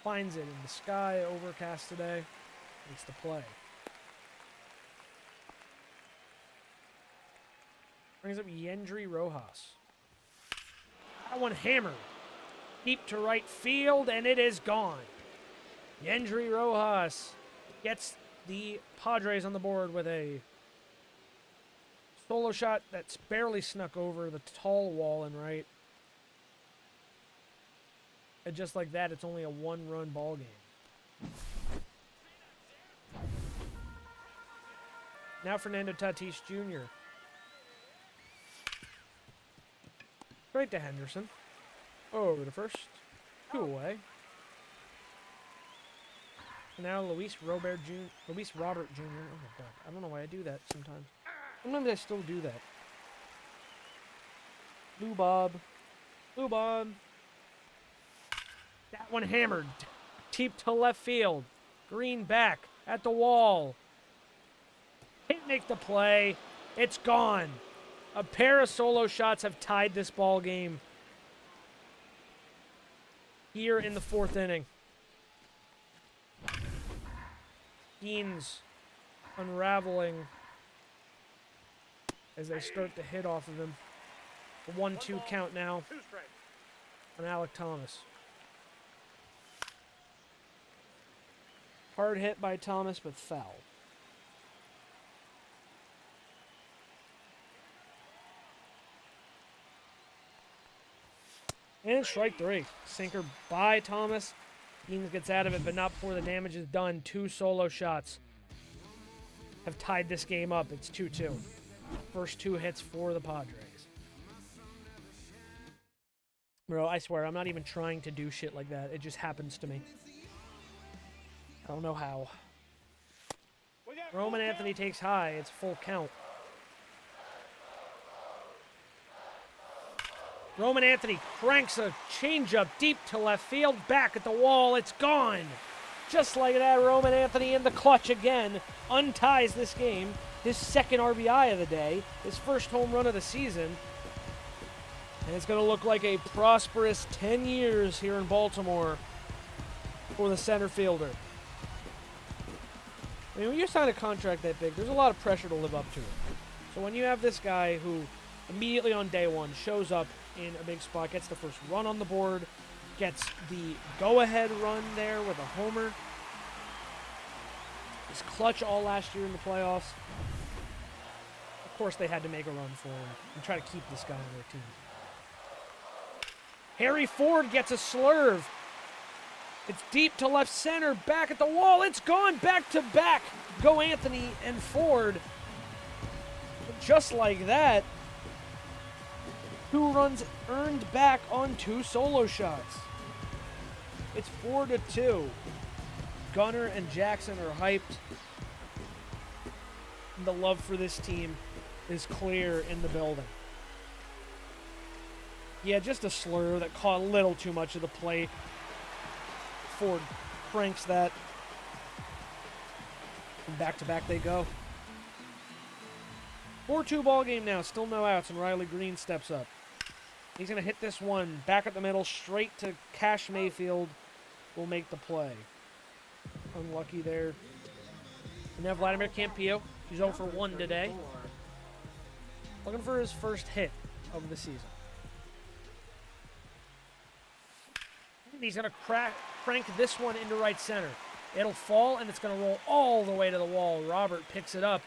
finds it in the sky, overcast today. Makes the play. Brings up Yendry Rojas. That one hammered. Deep to right field, and it is gone. Yendry Rojas gets the Padres on the board with a solo shot that's barely snuck over the tall wall and right. And just like that, it's only a 1-run ball game. Now Fernando Tatis Jr. Straight to Henderson. Over to first. 2 away. Now Luis Robert Jr. Oh my god. I don't know why I do that sometimes. Sometimes I still do that. Blue Bob. Blue Bob. That one hammered. Deep to left field. Green back at the wall. Can't make the play. It's gone. A pair of solo shots have tied this ball game here in the 4th inning. Deans unraveling as they start to hit off of him. The 1-2 count now on Alec Thomas. Hard hit by Thomas, but foul. And strike 3. Sinker by Thomas. Deans gets out of it, but not before the damage is done. 2 solo shots have tied this game up. It's 2-2. First 2 hits for the Padres. Bro, I swear, I'm not even trying to do shit like that. It just happens to me. I don't know how. Roman Anthony takes high. It's full count. Roman Anthony cranks a changeup deep to left field, back at the wall. It's gone. Just like that, Roman Anthony in the clutch again unties this game. His 2nd RBI of the day, his 1st home run of the season. And it's going to look like a prosperous 10 years here in Baltimore for the center fielder. I mean, when you sign a contract that big, there's a lot of pressure to live up to it. So when you have this guy who immediately on day 1 shows up in a big spot, gets the first run on the board, gets the go-ahead run there with a homer. He's clutch all last year in the playoffs. Of course, they had to make a run for him and try to keep this guy on their team. Harry Ford gets a slurve. It's deep to left center, back at the wall. It's gone back to back. Go Anthony and Ford. Just like that, 2 runs earned back on 2 solo shots. It's 4-2. Gunnar and Jackson are hyped. The love for this team is clear in the building. Yeah, just a slur that caught a little too much of the plate. Ford cranks that. And back to back they go. 4-2 ball game now. Still no outs, and Riley Green steps up. He's going to hit this one back at the middle, straight to Cash Mayfield. Will make the play. Unlucky there. And now Vladimir Campillo. He's 0 for 1 today. Looking for his first hit of the season. And he's going to crank this one into right center. It'll fall, and it's going to roll all the way to the wall. Robert picks it up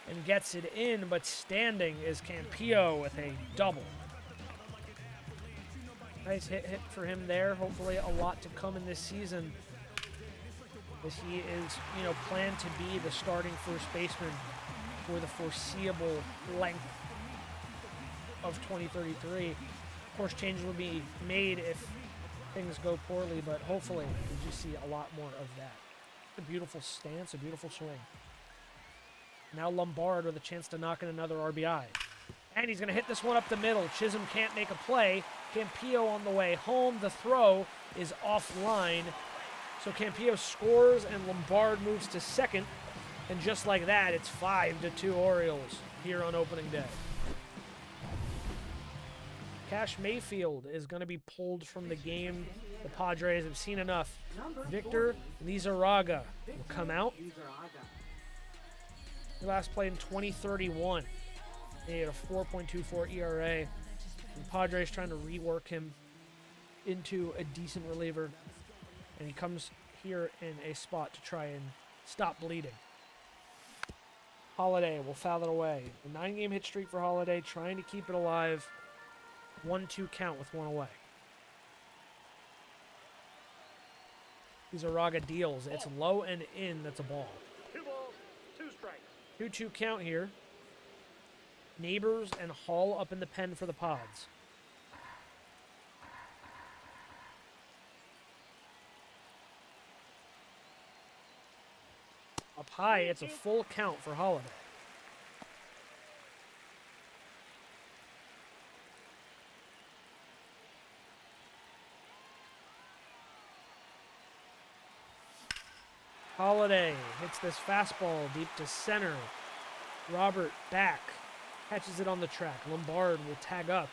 and gets it in, but standing is Campillo with a double. Nice hit for him there. Hopefully a lot to come in this season, as he is, planned to be the starting first baseman for the foreseeable length of 2033. Of course, changes will be made if things go poorly, but hopefully we just see a lot more of that. A beautiful stance, a beautiful swing. Now Lombard with a chance to knock in another RBI. And he's going to hit this one up the middle. Chisholm can't make a play. Campillo on the way home. The throw is offline. So Campillo scores and Lombard moves to second. And just like that, it's 5-2 Orioles here on opening day. Cash Mayfield is going to be pulled from the game. The Padres have seen enough. Victor Lizarraga will come out. He last played in 2031. He had a 4.24 ERA. And Padres trying to rework him into a decent reliever. And he comes here in a spot to try and stop bleeding. Holiday will foul it away. A 9-game hit streak for Holiday, trying to keep it alive. 1-2 count with 1 away. Lizarraga deals. It's low and in. That's a ball. 2 balls, 2 strikes. 2-2 count here. Neighbors and Hall up in the pen for the Pods. Up high, it's a full count for Holiday. Holiday hits this fastball deep to center. Robert back. Catches it on the track. Lombard will tag up.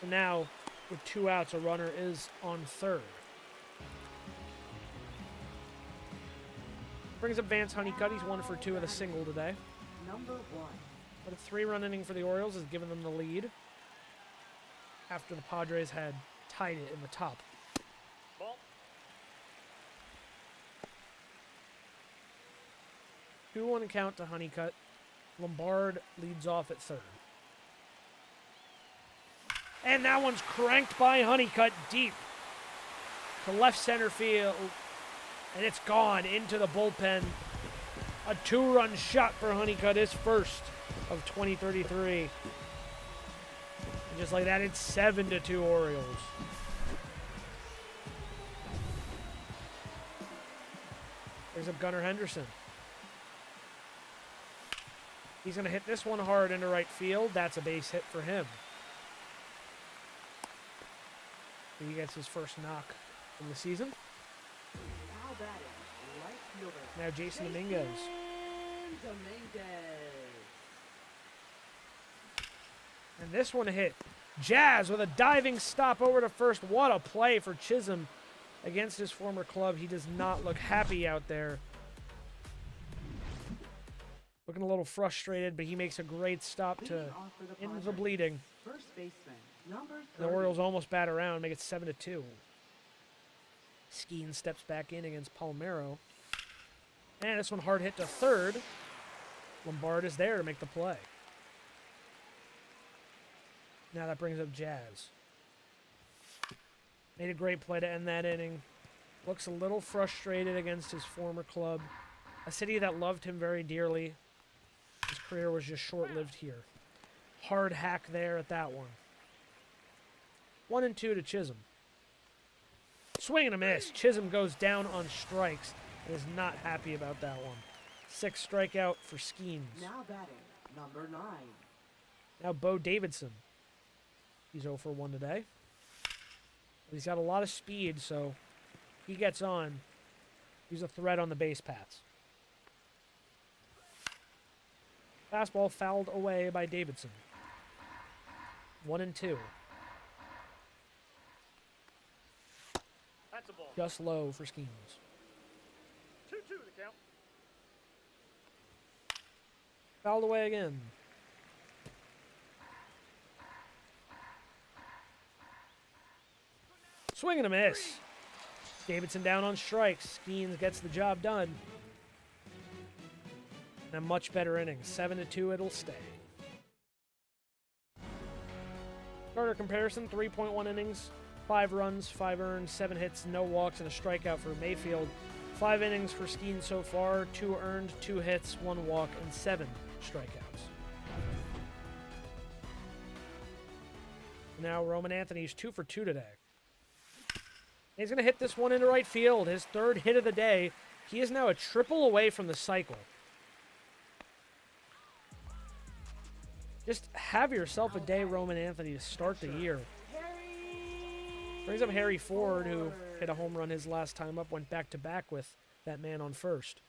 And now, with 2 outs, a runner is on third. Brings up Vance Honeycutt. He's 1 for 2 with a single today. Number 1. But a 3-run inning for the Orioles has given them the lead after the Padres had tied it in the top. Ball. 2-1 count to Honeycutt. Lombard leads off at third. And that one's cranked by Honeycutt deep to left center field. And it's gone into the bullpen. A 2-run shot for Honeycutt, his first of 2033. And just like that, it's 7-2 Orioles. There's up Gunnar Henderson. He's going to hit this one hard into right field. That's a base hit for him. He gets his first knock of the season. Now batting, right fielder. Now Jason Dominguez. And this one hit. Jazz with a diving stop over to first. What a play for Chisholm against his former club. He does not look happy out there. Looking a little frustrated, but he makes a great stop to end the bleeding. First baseman, number 30. The Orioles almost bat around, make it 7-2. Skeen steps back in against Palmero. And this one hard hit to third. Lombard is there to make the play. Now that brings up Jazz. Made a great play to end that inning. Looks a little frustrated against his former club. A city that loved him very dearly. His career was just short-lived here. Hard hack there at that one. 1-2 to Chisholm. Swing and a miss. Chisholm goes down on strikes and is not happy about that one. 6th strikeout for Skeens. Now batting, number 9. Now Bo Davidson. He's 0 for 1 today. He's got a lot of speed, so he gets on. He's a threat on the base paths. Fastball fouled away by Davidson. 1-2. That's a ball. Just low for Skeens. 2-2 the count. Fouled away again. Swing and a miss. Davidson down on strikes. Skeens gets the job done. And a much better inning. 7-2, it'll stay. Starter comparison, 3.1 innings, 5 runs, 5 earned, 7 hits, no walks, and a strikeout for Mayfield. 5 innings for Skeens so far, 2 earned, 2 hits, 1 walk, and 7 strikeouts. Now Roman Anthony's 2 for 2 today. He's going to hit this one into right field, his 3rd hit of the day. He is now a triple away from the cycle. Just have yourself a day, Roman Anthony, to start the year. Brings up Harry Ford, who hit a home run his last time up, went back-to-back with that man on first.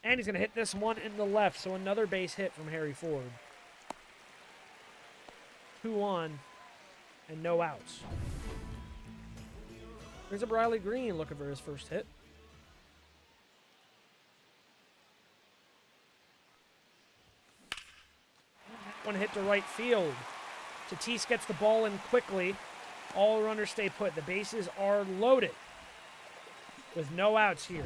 And he's going to hit this one in the left, so another base hit from Harry Ford. 2 on. And no outs. Brings up Riley Green looking for his first hit. One hit to right field. Tatis gets the ball in quickly. All runners stay put. The bases are loaded with no outs here.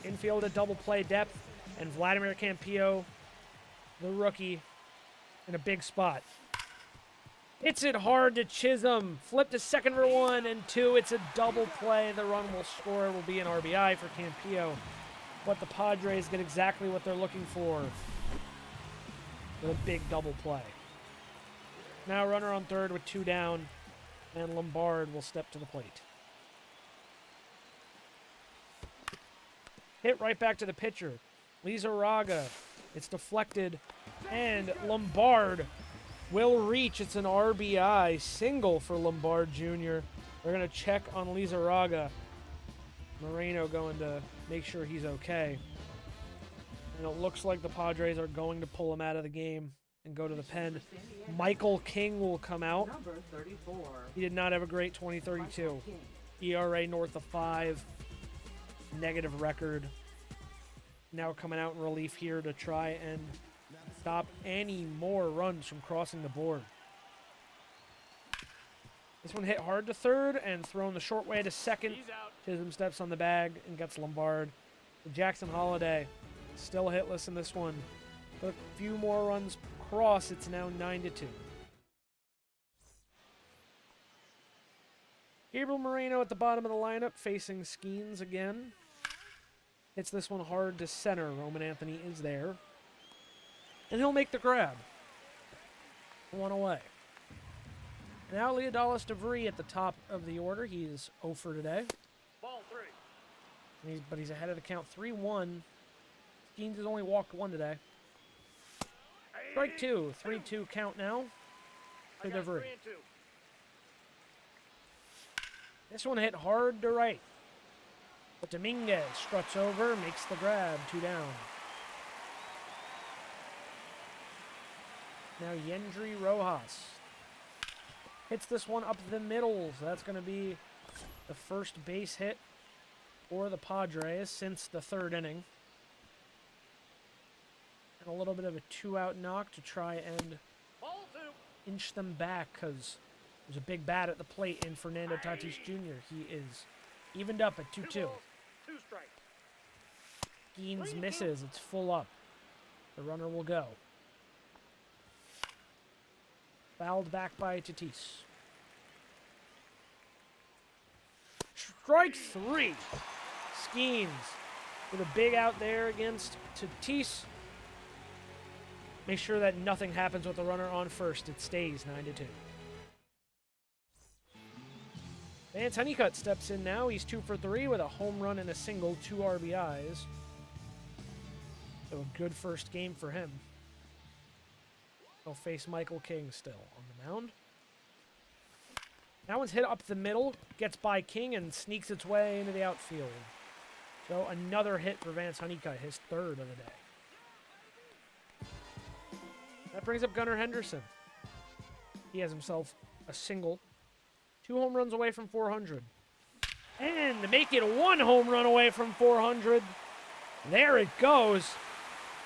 Infield at double play depth, and Vladimir Campillo, the rookie, in a big spot. Hits it hard to Chisholm. Flip to second for 1 and 2. It's a double play. The run will score. It will be an RBI for Campillo. But the Padres get exactly what they're looking for with a big double play. Now runner on third with 2 down, and Lombard will step to the plate. Hit right back to the pitcher. Lizarraga. It's deflected, and Lombard will reach. It's an RBI single for Lombard Jr. They're going to check on Lizarraga. Moreno going to make sure he's okay. And it looks like the Padres are going to pull him out of the game and go to the pen. Michael King will come out. Number 34. He did not have a great 2032. ERA north of 5. Negative record. Now coming out in relief here to try and stop any more runs from crossing the board. This one hit hard to third and thrown the short way to second. He's out. Chisholm steps on the bag and gets Lombard. Jackson Holiday still hitless in this one. But a few more runs cross. It's now 9-2. Gabriel Moreno at the bottom of the lineup facing Skeens again. Hits this one hard to center. Roman Anthony is there. And he'll make the grab. 1 away. Now Leodalis DeVree at the top of the order. He's 0 for today. Ball 3. But he's ahead of the count 3-1. Skeens has only walked 1 today. Strike 2. 3-2 count now I to got DeVree. 3 and 2. This one hit hard to right. But Dominguez struts over, makes the grab, 2 down. Now Yendry Rojas hits this one up the middle. So that's going to be the first base hit for the Padres since the 3rd inning. And a little bit of a 2-out knock to try and Ball 2. inch them back because there's a big bat at the plate in Fernando Tatis Jr. He is evened up at 2-2. 2 balls, 2 strikes. Skeens misses. It's full up. The runner will go. Fouled back by Tatis. Strike 3. Skeens with a big out there against Tatis. Make sure that nothing happens with the runner on first. It stays 9-2. Vance Honeycutt steps in now. He's 2 for 3 with a home run and a single, 2 RBIs. So a good first game for him. He'll face Michael King still on the mound. That one's hit up the middle, gets by King, and sneaks its way into the outfield. So another hit for Vance Honeycutt, his 3rd of the day. That brings up Gunnar Henderson. He has himself a single. 2 home runs away from 400. And to make it 1 home run away from 400. There it goes.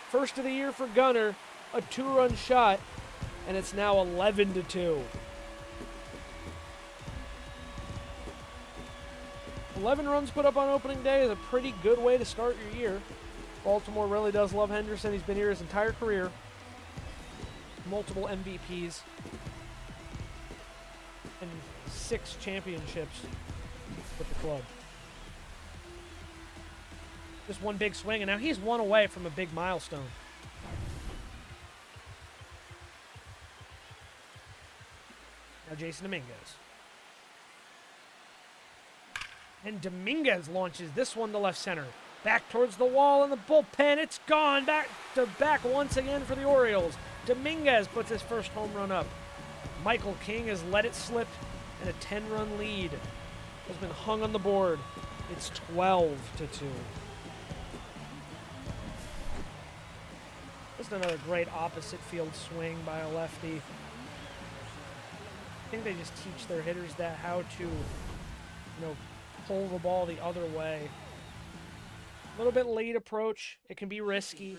First of the year for Gunnar. A 2-run shot. And it's now 11-2. 11 runs put up on opening day is a pretty good way to start your year. Baltimore really does love Henderson. He's been here his entire career. Multiple MVPs. And 6 championships with the club. Just one big swing, and now he's 1 away from a big milestone. Now Jason Dominguez. And Dominguez launches this one to left center. Back towards the wall in the bullpen. It's gone. Back to back once again for the Orioles. Dominguez puts his first home run up. Michael King has let it slip, and a 10-run lead has been hung on the board. It's 12-2. Just another great opposite field swing by a lefty. I think they just teach their hitters that how to, pull the ball the other way. A little bit late approach. It can be risky.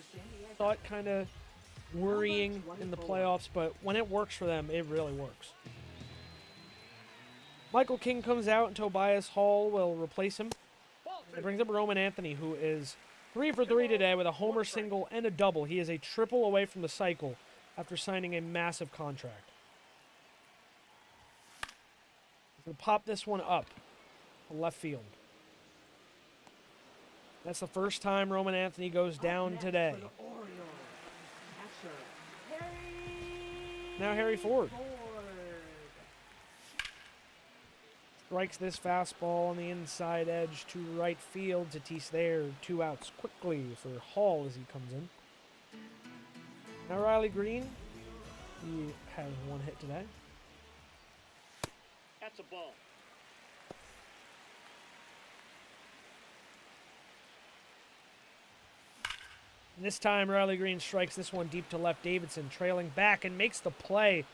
Thought kind of worrying in the playoffs, but when it works for them, it really works. Michael King comes out and Tobias Hall will replace him. It brings up Roman Anthony, who is 3 for 3 today with a homer single and a double. He is a triple away from the cycle after signing a massive contract. He's going to pop this one up to left field. That's the first time Roman Anthony goes down today. Now Harry Ford strikes this fastball on the inside edge to right field. Tatis there, 2 outs quickly for Hall as he comes in. Now Riley Green, he has 1 hit today. That's a ball. And this time, Riley Green strikes this one deep to left. Davidson trailing back and makes the play.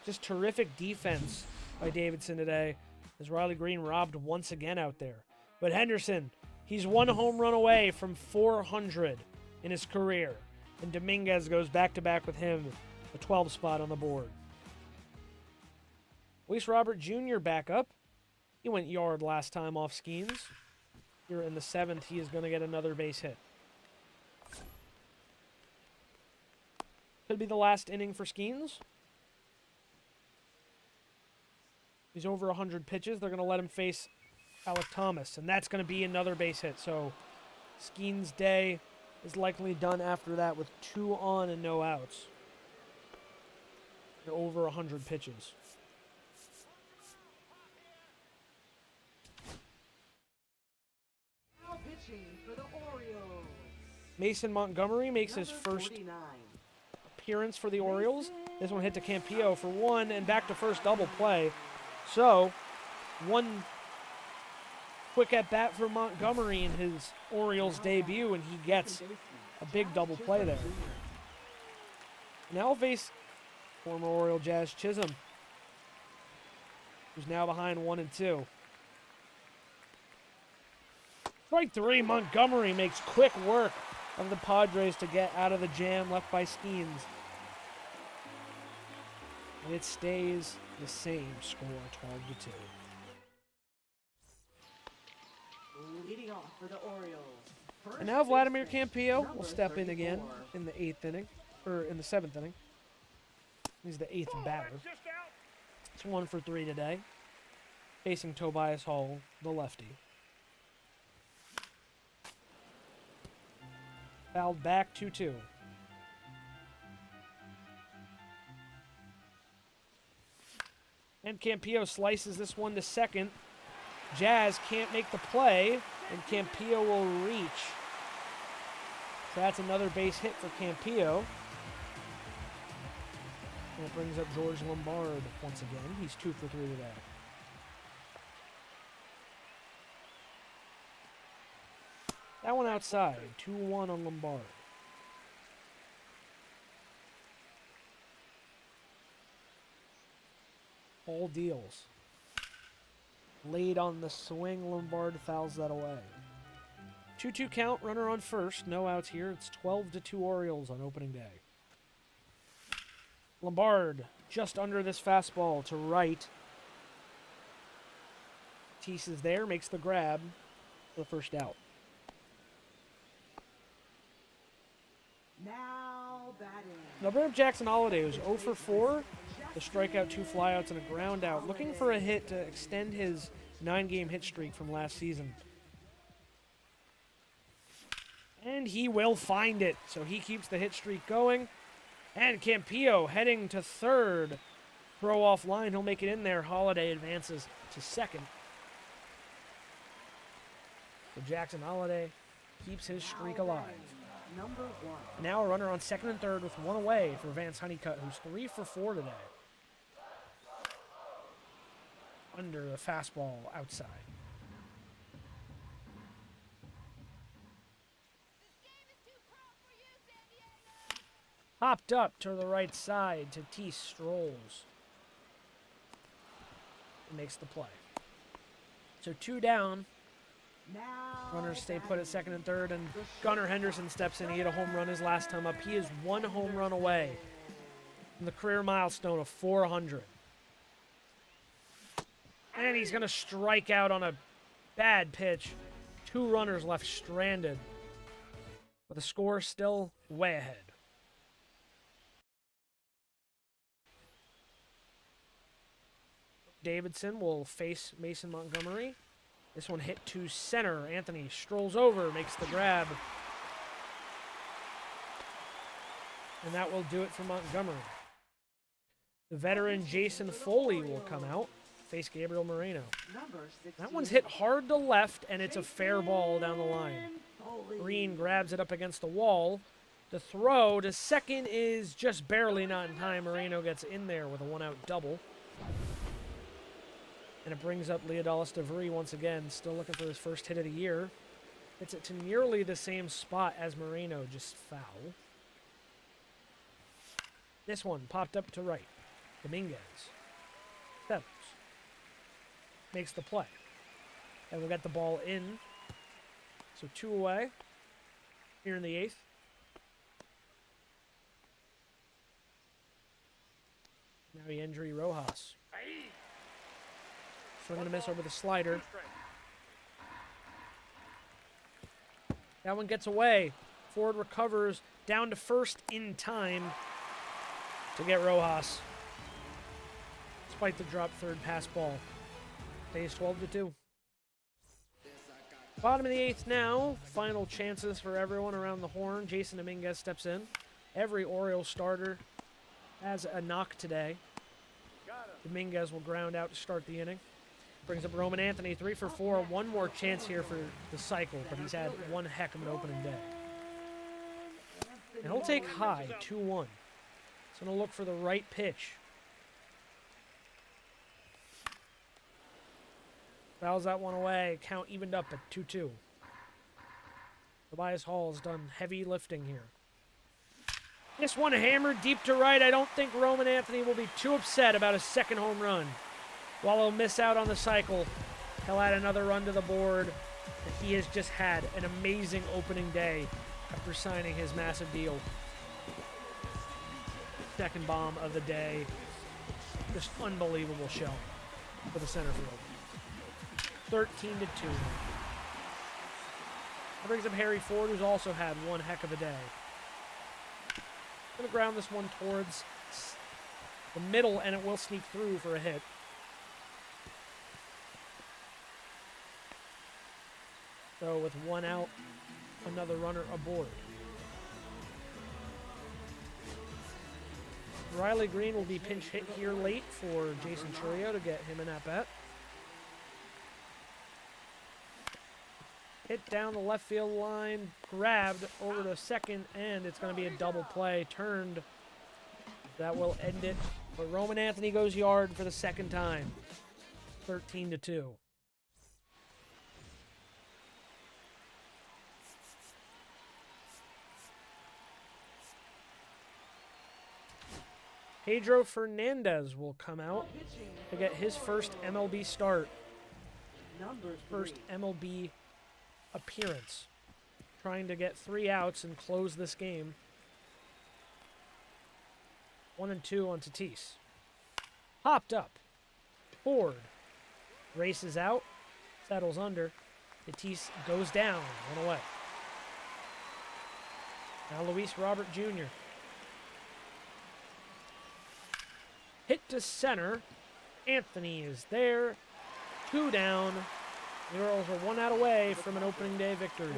Just terrific defense by Davidson today as Riley Green robbed once again out there. But Henderson, he's 1 home run away from 400 in his career. And Dominguez goes back-to-back with him, the 12 spot on the board. Luis Robert Jr. back up. He went yard last time off Skeens. Here in the 7th, he is going to get another base hit. Could be the last inning for Skeens. He's over 100 pitches. They're going to let him face Alec Thomas, and that's going to be another base hit. So Skeens' day is likely done after that with 2 on and no outs. They're over 100 pitches. Now pitching for the Orioles. Mason Montgomery makes his first 49. appearance for the Orioles. This one hit to Campillo for 1 and back to first double play. So, 1 quick at bat for Montgomery in his Orioles debut, and he gets a big double play there. Now face former Oriole Jazz Chisholm, who's now behind 1-2. Strike 3, Montgomery makes quick work of the Padres to get out of the jam left by Skeens. And it stays the same score, 12-2. Leading off for the Orioles. And now Vladimir Campillo will step in again in the 8th inning, or in the 7th inning. He's the 8th batter. Just out. 1 for 3 today. Facing Tobias Hall, the lefty. Fouled back 2-2. And Campillo slices this one to second. Jazz can't make the play, and Campillo will reach. So that's another base hit for Campillo. And it brings up George Lombard once again. He's 2 for 3 today. That one outside. 2-1 on Lombard. All deals. Laid on the swing, Lombard fouls that away. 2-2 count, runner on first. No outs here. It's 12-2 Orioles on opening day. Lombard just under this fastball to right. Tease is there, makes the grab for the first out. Now batting. Now bring up Jackson Holliday, who's 0 for 4. The strikeout, 2 flyouts, and a ground out. Looking for a hit to extend his 9-game hit streak from last season. And he will find it. So he keeps the hit streak going. And Campillo heading to third. Throw off line. He'll make it in there. Holliday advances to second. So Jackson Holliday keeps his streak alive. Number 1. Now a runner on second and third with 1 away for Vance Honeycutt, who's 3 for 4 today. Under the fastball outside. Hopped up to the right side to T. Strolls. Makes the play. So 2 down. Now Runners stay put at second and third, and Gunnar Henderson steps in. He hit a home run his last time up. He is 1 home run away from the career milestone of 400. And he's going to strike out on a bad pitch. 2 runners left stranded. But the score still way ahead. Davidson will face Mason Montgomery. This one hit to center. Anthony strolls over, makes the grab. And that will do it for Montgomery. The veteran Jason Foley will come out, face Gabriel Moreno. That one's hit hard to left, and it's a fair ball down the line. Green grabs it up against the wall. The throw to second is just barely not in time. Moreno gets in there with a 1-out double. And it brings up Leodalis DeVry once again, still looking for his first hit of the year. It's to nearly the same spot as Moreno, just foul. This one popped up to right. Dominguez steps, makes the play. And we'll get the ball in. So 2 away here in the 8th. Now Yendry Rojas. Swing and a miss over the slider. That one gets away. Ford recovers down to first in time to get Rojas. Despite the drop third pass ball. Stays 12-2. Bottom of the 8th now. Final chances for everyone around the horn. Jason Dominguez steps in. Every Orioles starter has a knock today. Dominguez will ground out to start the inning. Brings up Roman Anthony, 3 for 4. One more chance here for the cycle, but he's had one heck of an opening day. And he'll take high, 2-1. He's going to look for the right pitch. Fouls that one away. Count evened up at 2-2. Tobias Hall has done heavy lifting here. This one hammered deep to right. I don't think Roman Anthony will be too upset about a second home run. While he'll miss out on the cycle, he'll add another run to the board. He has just had an amazing opening day after signing his massive deal. Second bomb of the day. Just unbelievable show for the center field. 13-2. That brings up Harry Ford, who's also had one heck of a day. Going to ground this one towards the middle, and it will sneak through for a hit. So with one out, another runner aboard. Riley Green will be pinch hit here late for Jason Churio to get him an at-bat. Hit down the left field line, grabbed over to second, and it's going to be a double play. Turned. That will end it. But Roman Anthony goes yard for the second time. 13-2. Pedro Fernandez will come out to get his first MLB start. First MLB appearance. Trying to get 3 outs and close this game. 1-2 on Tatis. Popped up. Ford races out. Settles under. Tatis goes down. 1 away. Now Luis Robert Jr. Hit to center. Anthony is there. 2 down. The Orioles are 1 out away from an opening day victory.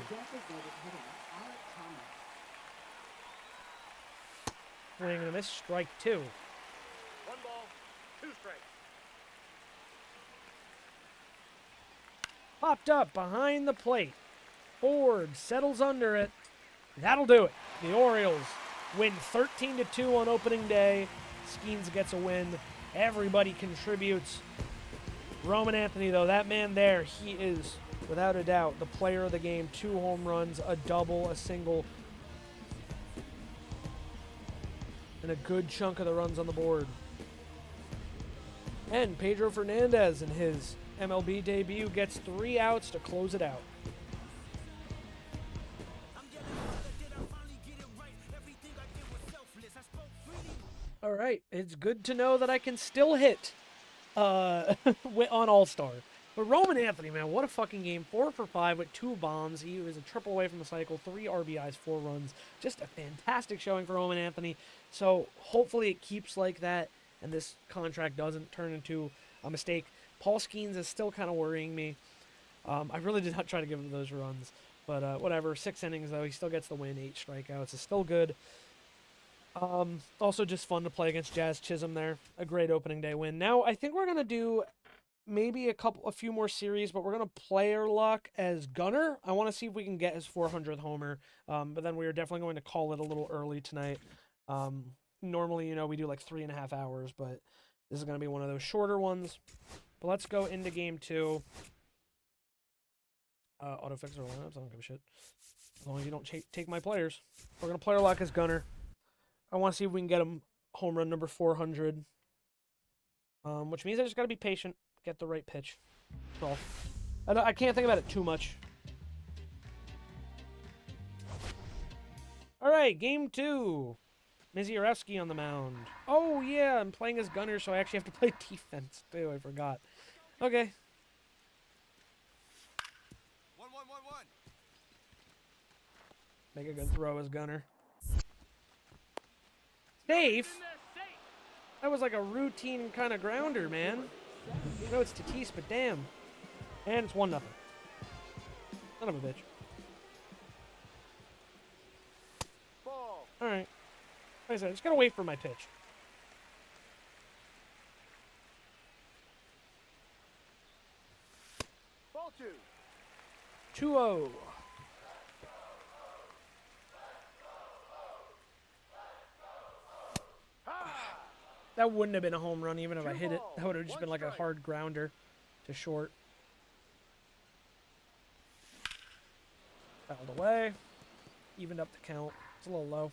Swing and a miss. Strike 2. 1 ball, 2 strikes. Popped up behind the plate. Ford settles under it. That'll do it. The Orioles win 13-2 on opening day. Skeens gets a win. Everybody contributes. Roman Anthony, though, that man there, he is, without a doubt, the player of the game. 2 home runs, a double, a single, and a good chunk of the runs on the board. And Pedro Fernandez in his MLB debut gets 3 outs to close it out. All right, it's good to know that I can still hit on All-Star. But Roman Anthony, man, what a fucking game. 4 for 5 with 2 bombs. He was a triple away from the cycle, 3 RBIs, 4 runs. Just a fantastic showing for Roman Anthony. So hopefully it keeps like that and this contract doesn't turn into a mistake. Paul Skeens is still kind of worrying me. I really did not try to give him those runs. But whatever, 6 innings though. He still gets the win, 8 strikeouts. It's still good. Also just fun to play against Jazz Chisholm there. A great opening day win. Now, I think we're going to do maybe a few more series, but we're going to player luck as Gunner. I want to see if we can get his 400th homer. But then we are definitely going to call it a little early tonight. Normally, we do like 3.5 hours, but this is going to be one of those shorter ones. But let's go into game 2. Autofix our lineups. I don't give a shit. As long as you don't take my players. We're going to player luck as Gunner. I want to see if we can get him home run number 400. Which means I just got to be patient, get the right pitch. That's all. I can't think about it too much. All right, game 2. Mizierewski on the mound. Oh, yeah, I'm playing as Gunner, so I actually have to play defense, too. I forgot. Okay. 1-1-1-1. Make a good throw as Gunner. Safe? That was like a routine kind of grounder, man. I know it's Tatis, but damn. And it's 1-0. Son of a bitch. Ball. Alright. Like I said, I just gotta wait for my pitch. Ball 2. 2-0. That wouldn't have been a home run even if I hit it. That would have just been like a hard grounder to short. Fouled away. Evened up the count. It's a little low.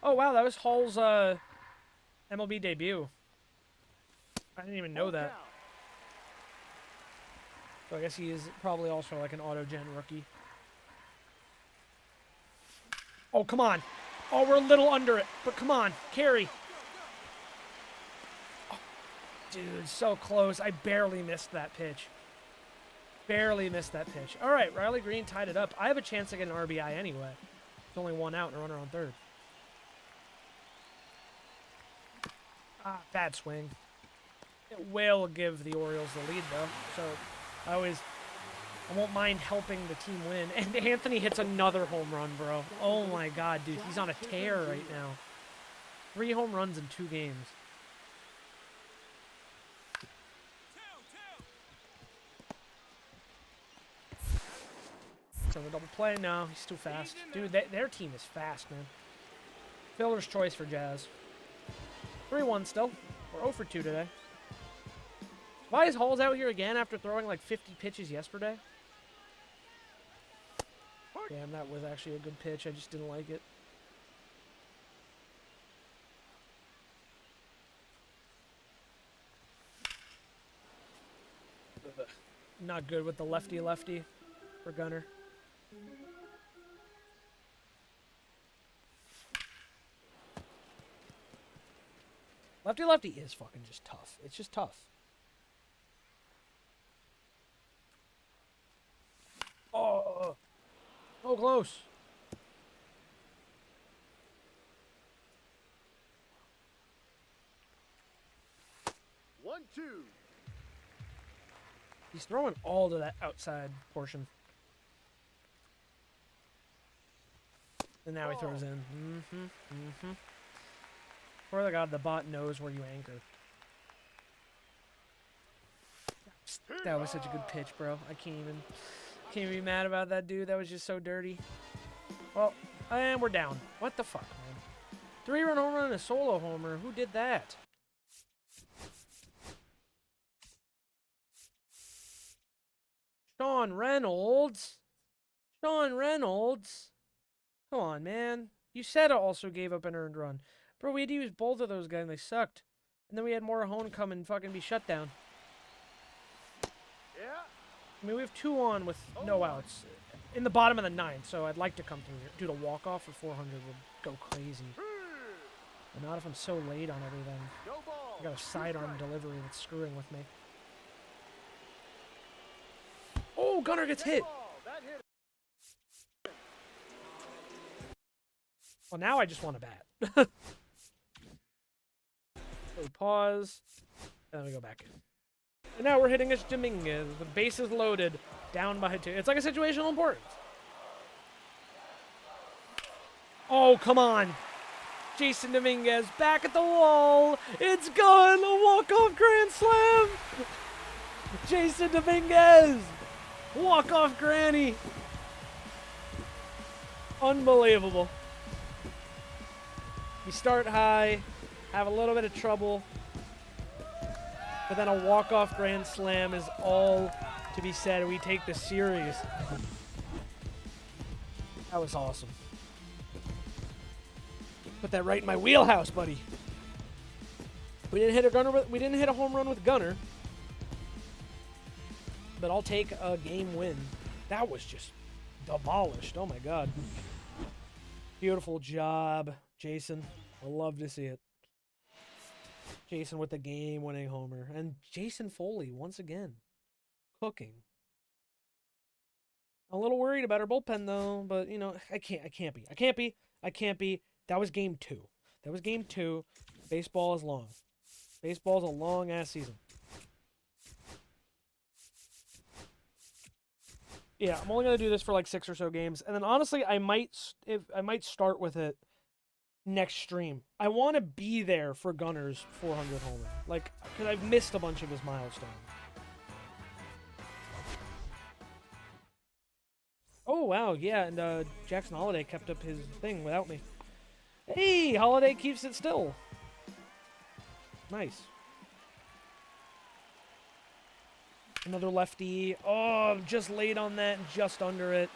Oh, wow, that was Hall's MLB debut. I didn't even know that. So I guess he is probably also like an auto-gen rookie. Oh, come on. Oh, we're a little under it. But come on. Carry. Oh, dude, so close. I barely missed that pitch. Barely missed that pitch. All right, Riley Green tied it up. I have a chance to get an RBI anyway. It's only 1 out and a runner on third. Bad swing. It will give the Orioles the lead, though. So I won't mind helping the team win. And Anthony hits another home run, bro. Oh my God, dude. He's on a tear right now. 3 home runs in 2 games. So a double play? No, he's too fast. Dude, their team is fast, man. Fielder's choice for Jazz. 3-1 still. We're 0 for 2 today. Why is Hall's out here again after throwing like 50 pitches yesterday? Damn, that was actually a good pitch. I just didn't like it. Not good with the lefty-lefty for Gunner. Lefty-lefty is fucking just tough. It's just tough. Oh, so close. One, two. He's throwing all to that outside portion. And now he throws in. Swear to God, the bot knows where you anchor. That was such a good pitch, bro. I can't even be mad about that, dude. That was just so dirty. Well, and we're down. What the fuck, man? 3-run home run and a solo homer. Who did that? Sean Reynolds. Sean Reynolds. Come on, man. Useda also gave up an earned run. Bro, we had to use both of those guys and they sucked. And then we had Morahone come and fucking be shut down. Yeah. I mean, we have 2 on with no outs in the bottom of the 9th, so I'd like to come through here. Dude, a walk-off for 400 would go crazy. But not if I'm so late on everything. No ball. I got a sidearm delivery that's screwing with me. Oh, Gunner gets hit. That hit. Well, now I just want to bat. So we pause, and then we go back. And now we're hitting a Dominguez. The base is loaded, down by 2. It's like a situational importance. Oh, come on. Jason Dominguez back at the wall. It's gone. A walk-off grand slam. Jason Dominguez. Walk-off granny. Unbelievable. We start high, have a little bit of trouble, but then a walk-off grand slam is all to be said. We take the series. That was awesome. Put that right in my wheelhouse, buddy. We didn't hit a home run with Gunner, but I'll take a game win. That was just demolished. Oh my God. Beautiful job, Jason. I love to see it. Jason with the game-winning homer. And Jason Foley, once again, cooking. I'm a little worried about our bullpen, though, but, you know, I can't be. That was game 2. Baseball is long. Baseball's a long-ass season. Yeah, I'm only going to do this for like 6 or so games. And then, honestly, I might start with it next stream. I want to be there for Gunner's 400 homer. Like, because I've missed a bunch of his milestones. Oh, wow, yeah, and Jackson Holiday kept up his thing without me. Hey, Holiday keeps it still. Nice. Another lefty. Oh, just late on that, just under it.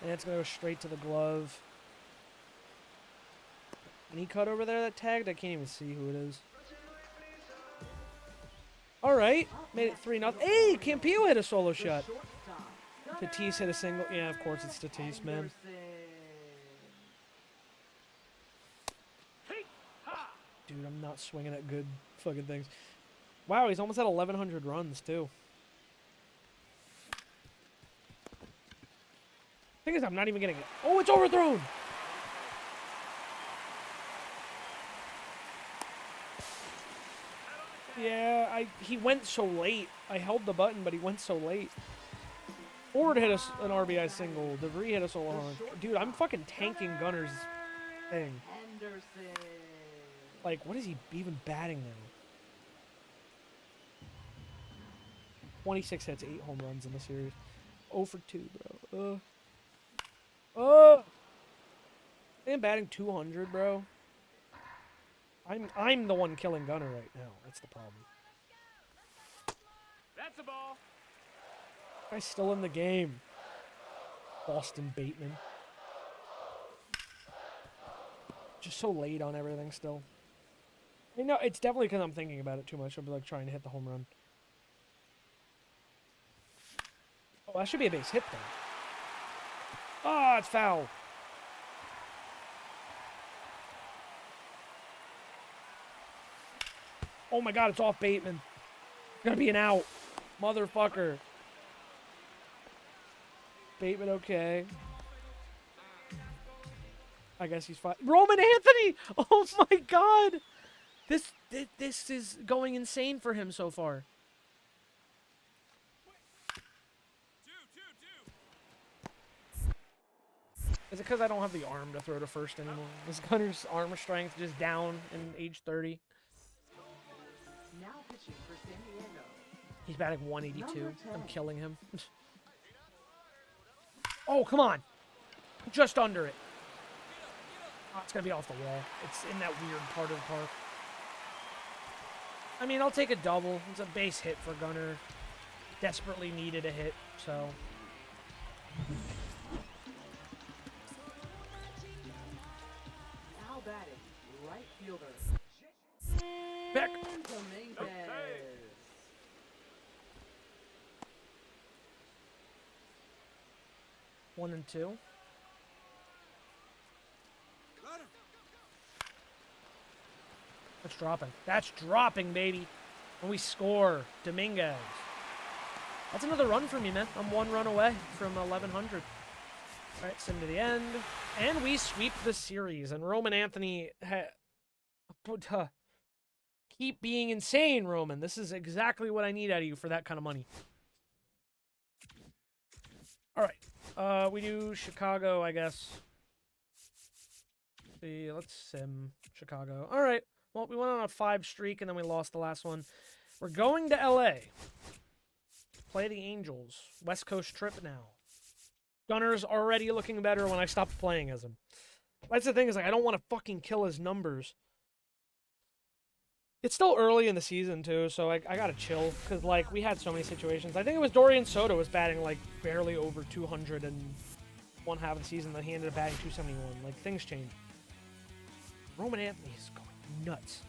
And it's going to go straight to the glove. Any cut over there that tagged? I can't even see who it is. All right. Made it 3-0. Hey, Campillo hit a solo shot. Tatis hit a single. Yeah, of course it's Tatis, man. Dude, I'm not swinging at good fucking things. Wow, he's almost at 1,100 runs, too. Thing is, I'm not even getting it. Oh, it's overthrown! Yeah, he went so late. I held the button, but he went so late. Ford hit us an RBI single. DeVries hit a solo home run. Dude, I'm fucking tanking Gunner's thing. Henderson. Like, what is he even batting now? 26 hits, 8 home runs in the series. 0 for 2, bro. I'm batting 200, bro. I'm the one killing Gunner right now. That's the problem. That's a ball. Guy's still in the game. Boston Bateman. Just so late on everything still. I mean, no, it's definitely because I'm thinking about it too much. I'll be like trying to hit the home run. Oh, that should be a base hit then. Ah, it's foul. Oh my god, it's off Bateman. It's gonna be an out. Motherfucker. Bateman okay. I guess he's fine. Roman Anthony! Oh my god! This is going insane for him so far. Is it because I don't have the arm to throw to first anymore? Is Gunner's arm strength just down in age 30? Now pitching for San Diego. He's batting 182. Number I'm 10. killing him. Oh, come on. Just under it. Oh, it's going to be off the wall. It's in that weird part of the park. I mean, I'll take a double. It's a base hit for Gunner. Desperately needed a hit, so... Now batting, right fielder. Beck. Dominguez. 1 and 2. That's dropping. That's dropping, baby. And we score. Dominguez. That's another run for me, man. I'm 1 run away from 1,100. All right, sim to the end. And we sweep the series. And Roman Anthony... keep being insane, Roman. This is exactly what I need out of you for that kind of money. All right. We do Chicago, I guess. See, let's sim Chicago. All right. Well, we went on a 5 streak, and then we lost the last one. We're going to L.A. Play the Angels. West Coast trip now. Gunner's already looking better when I stopped playing as him. That's the thing, is like I don't want to fucking kill his numbers. It's still early in the season, too, so I gotta chill. Because, like, we had so many situations. I think it was Dorian Soto was batting, like, barely over 200 in one half of the season. Then he ended up batting 271. Like, things change. Roman Anthony is going nuts.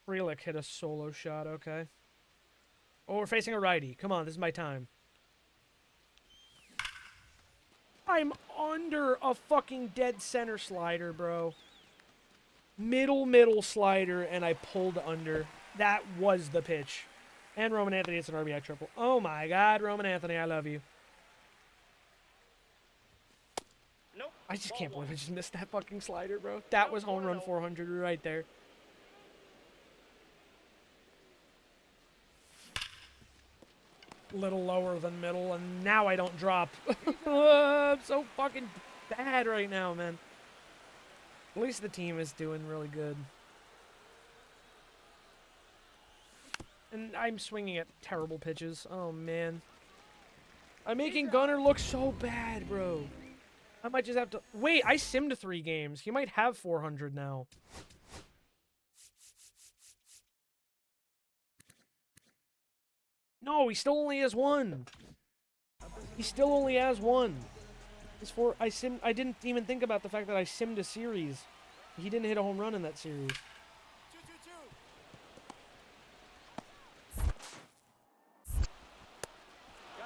Frelick hit a solo shot, okay. Oh, we're facing a righty. Come on, this is my time. I'm under a fucking dead center slider, bro. Middle slider, and I pulled under. That was the pitch. And Roman Anthony, it's an RBI triple. Oh my god, Roman Anthony, I love you. Nope. I just can't believe I just missed that fucking slider, bro. That was home run 400 right there. Little lower than middle, and now I don't drop. I'm so fucking bad right now, man. At least the team is doing really good. And I'm swinging at terrible pitches. Oh, man. I'm making Gunner look so bad, bro. I might just have to... Wait, I simmed 3 games. He might have 400 now. No, he still only has 1. He still only has 1. I didn't even think about the fact that I simmed a series. He didn't hit a home run in that series.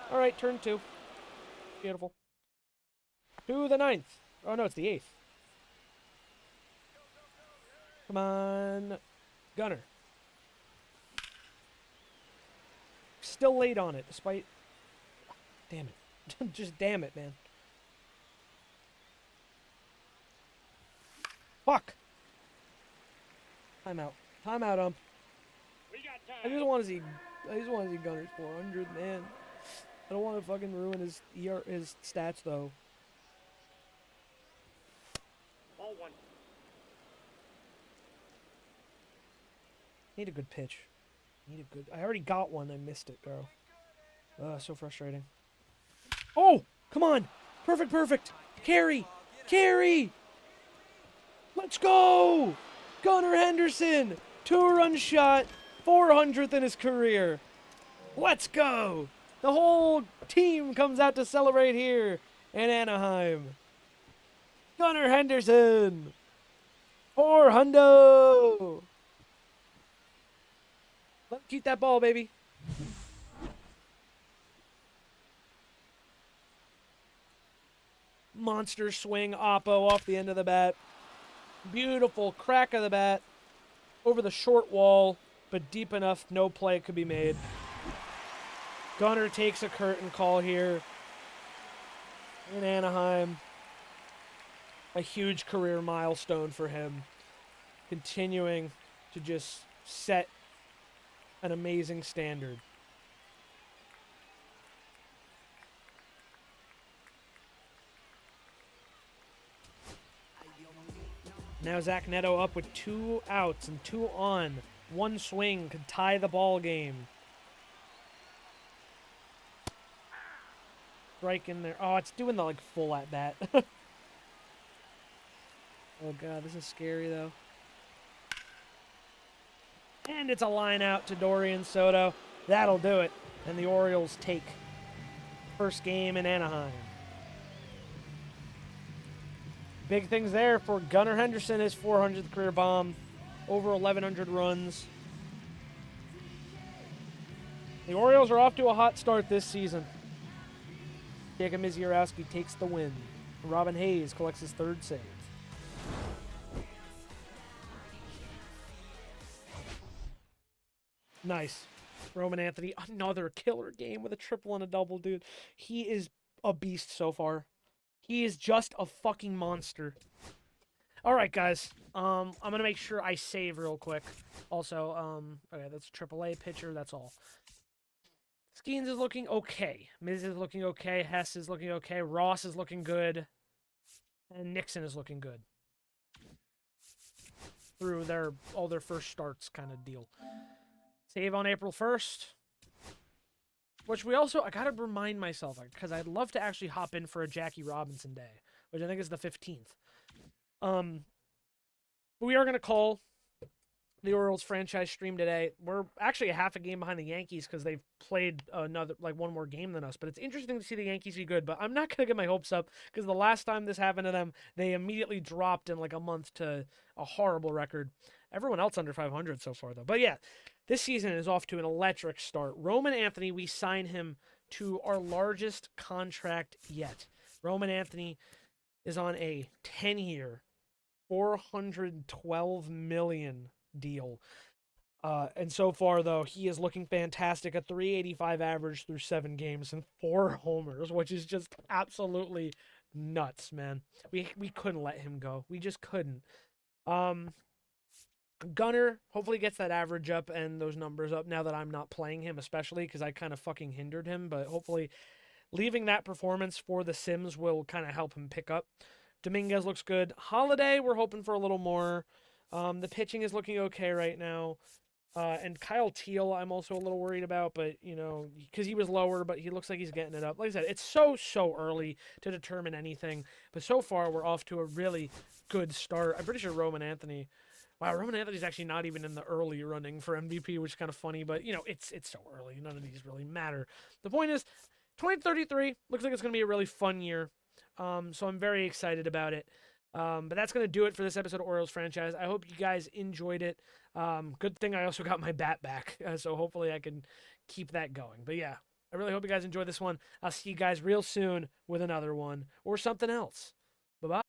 All right, turn 2. Beautiful. To the 9th. Oh, no, it's the 8th. Come on. Gunner. Still late on it, despite... Damn it. Just damn it, man. Fuck. Timeout. Timeout, We got I time. just want to see Gunner's 400, man. I don't want to fucking ruin his stats though. Ball one. Need a good pitch. I already got one. I missed it, girl. So frustrating. Oh, come on. Perfect. Carry. Let's go. Gunnar Henderson. 2-run shot. 400th in his career. Let's go. The whole team comes out to celebrate here in Anaheim. Gunnar Henderson. 400. Let him keep that ball, baby. Monster swing, Oppo off the end of the bat. Beautiful crack of the bat. Over the short wall, but deep enough, no play could be made. Gunnar takes a curtain call here in Anaheim. A huge career milestone for him. Continuing to just set an amazing standard. Now Zach Neto up with 2 outs and 2 on. One swing could tie the ball game. Strike in there. Oh, it's doing the like full at bat. Oh god, this is scary though. And it's a line out to Dorian Soto. That'll do it. And the Orioles take first game in Anaheim. Big things there for Gunnar Henderson, his 400th career bomb. Over 1,100 runs. The Orioles are off to a hot start this season. Jacob Misiorowski takes the win. Robin Hayes collects his 3rd save. Nice. Roman Anthony, another killer game with a triple and a double, dude. He is a beast so far. He is just a fucking monster. All right, guys. I'm going to make sure I save real quick. Also, okay, that's a AAA pitcher. That's all. Skeens is looking okay. Miz is looking okay. Hess is looking okay. Ross is looking good. And Nixon is looking good. Through all their first starts kind of deal. Save on April 1st. Which I gotta remind myself, because I'd love to actually hop in for a Jackie Robinson day, which I think is the 15th. We are gonna call the Orioles franchise stream today. We're actually a half a game behind the Yankees because they've played one more game than us. But it's interesting to see the Yankees be good. But I'm not gonna get my hopes up because the last time this happened to them, they immediately dropped in like a month to a horrible record. Everyone else under 500 so far, though. But yeah, this season is off to an electric start. Roman Anthony, we sign him to our largest contract yet. Roman Anthony is on a 10-year, $412 million deal. And so far, though, he is looking fantastic. A 385 average through 7 games and 4 homers, which is just absolutely nuts, man. We couldn't let him go. We just couldn't. Gunnar hopefully gets that average up and those numbers up now that I'm not playing him, especially because I kind of fucking hindered him. But hopefully leaving that performance for the Sims will kind of help him pick up. Dominguez looks good. Holiday, we're hoping for a little more. The pitching is looking okay right now. And Kyle Teal, I'm also a little worried about, but, because he was lower, but he looks like he's getting it up. Like I said, it's so early to determine anything. But so far, we're off to a really good start. I'm pretty sure Roman Anthony's actually not even in the early running for MVP, which is kind of funny, but, it's so early. None of these really matter. The point is, 2033 looks like it's going to be a really fun year. So I'm very excited about it. But that's going to do it for this episode of Orioles Franchise. I hope you guys enjoyed it. Good thing I also got my bat back, so hopefully I can keep that going. But yeah, I really hope you guys enjoyed this one. I'll see you guys real soon with another one or something else. Bye-bye.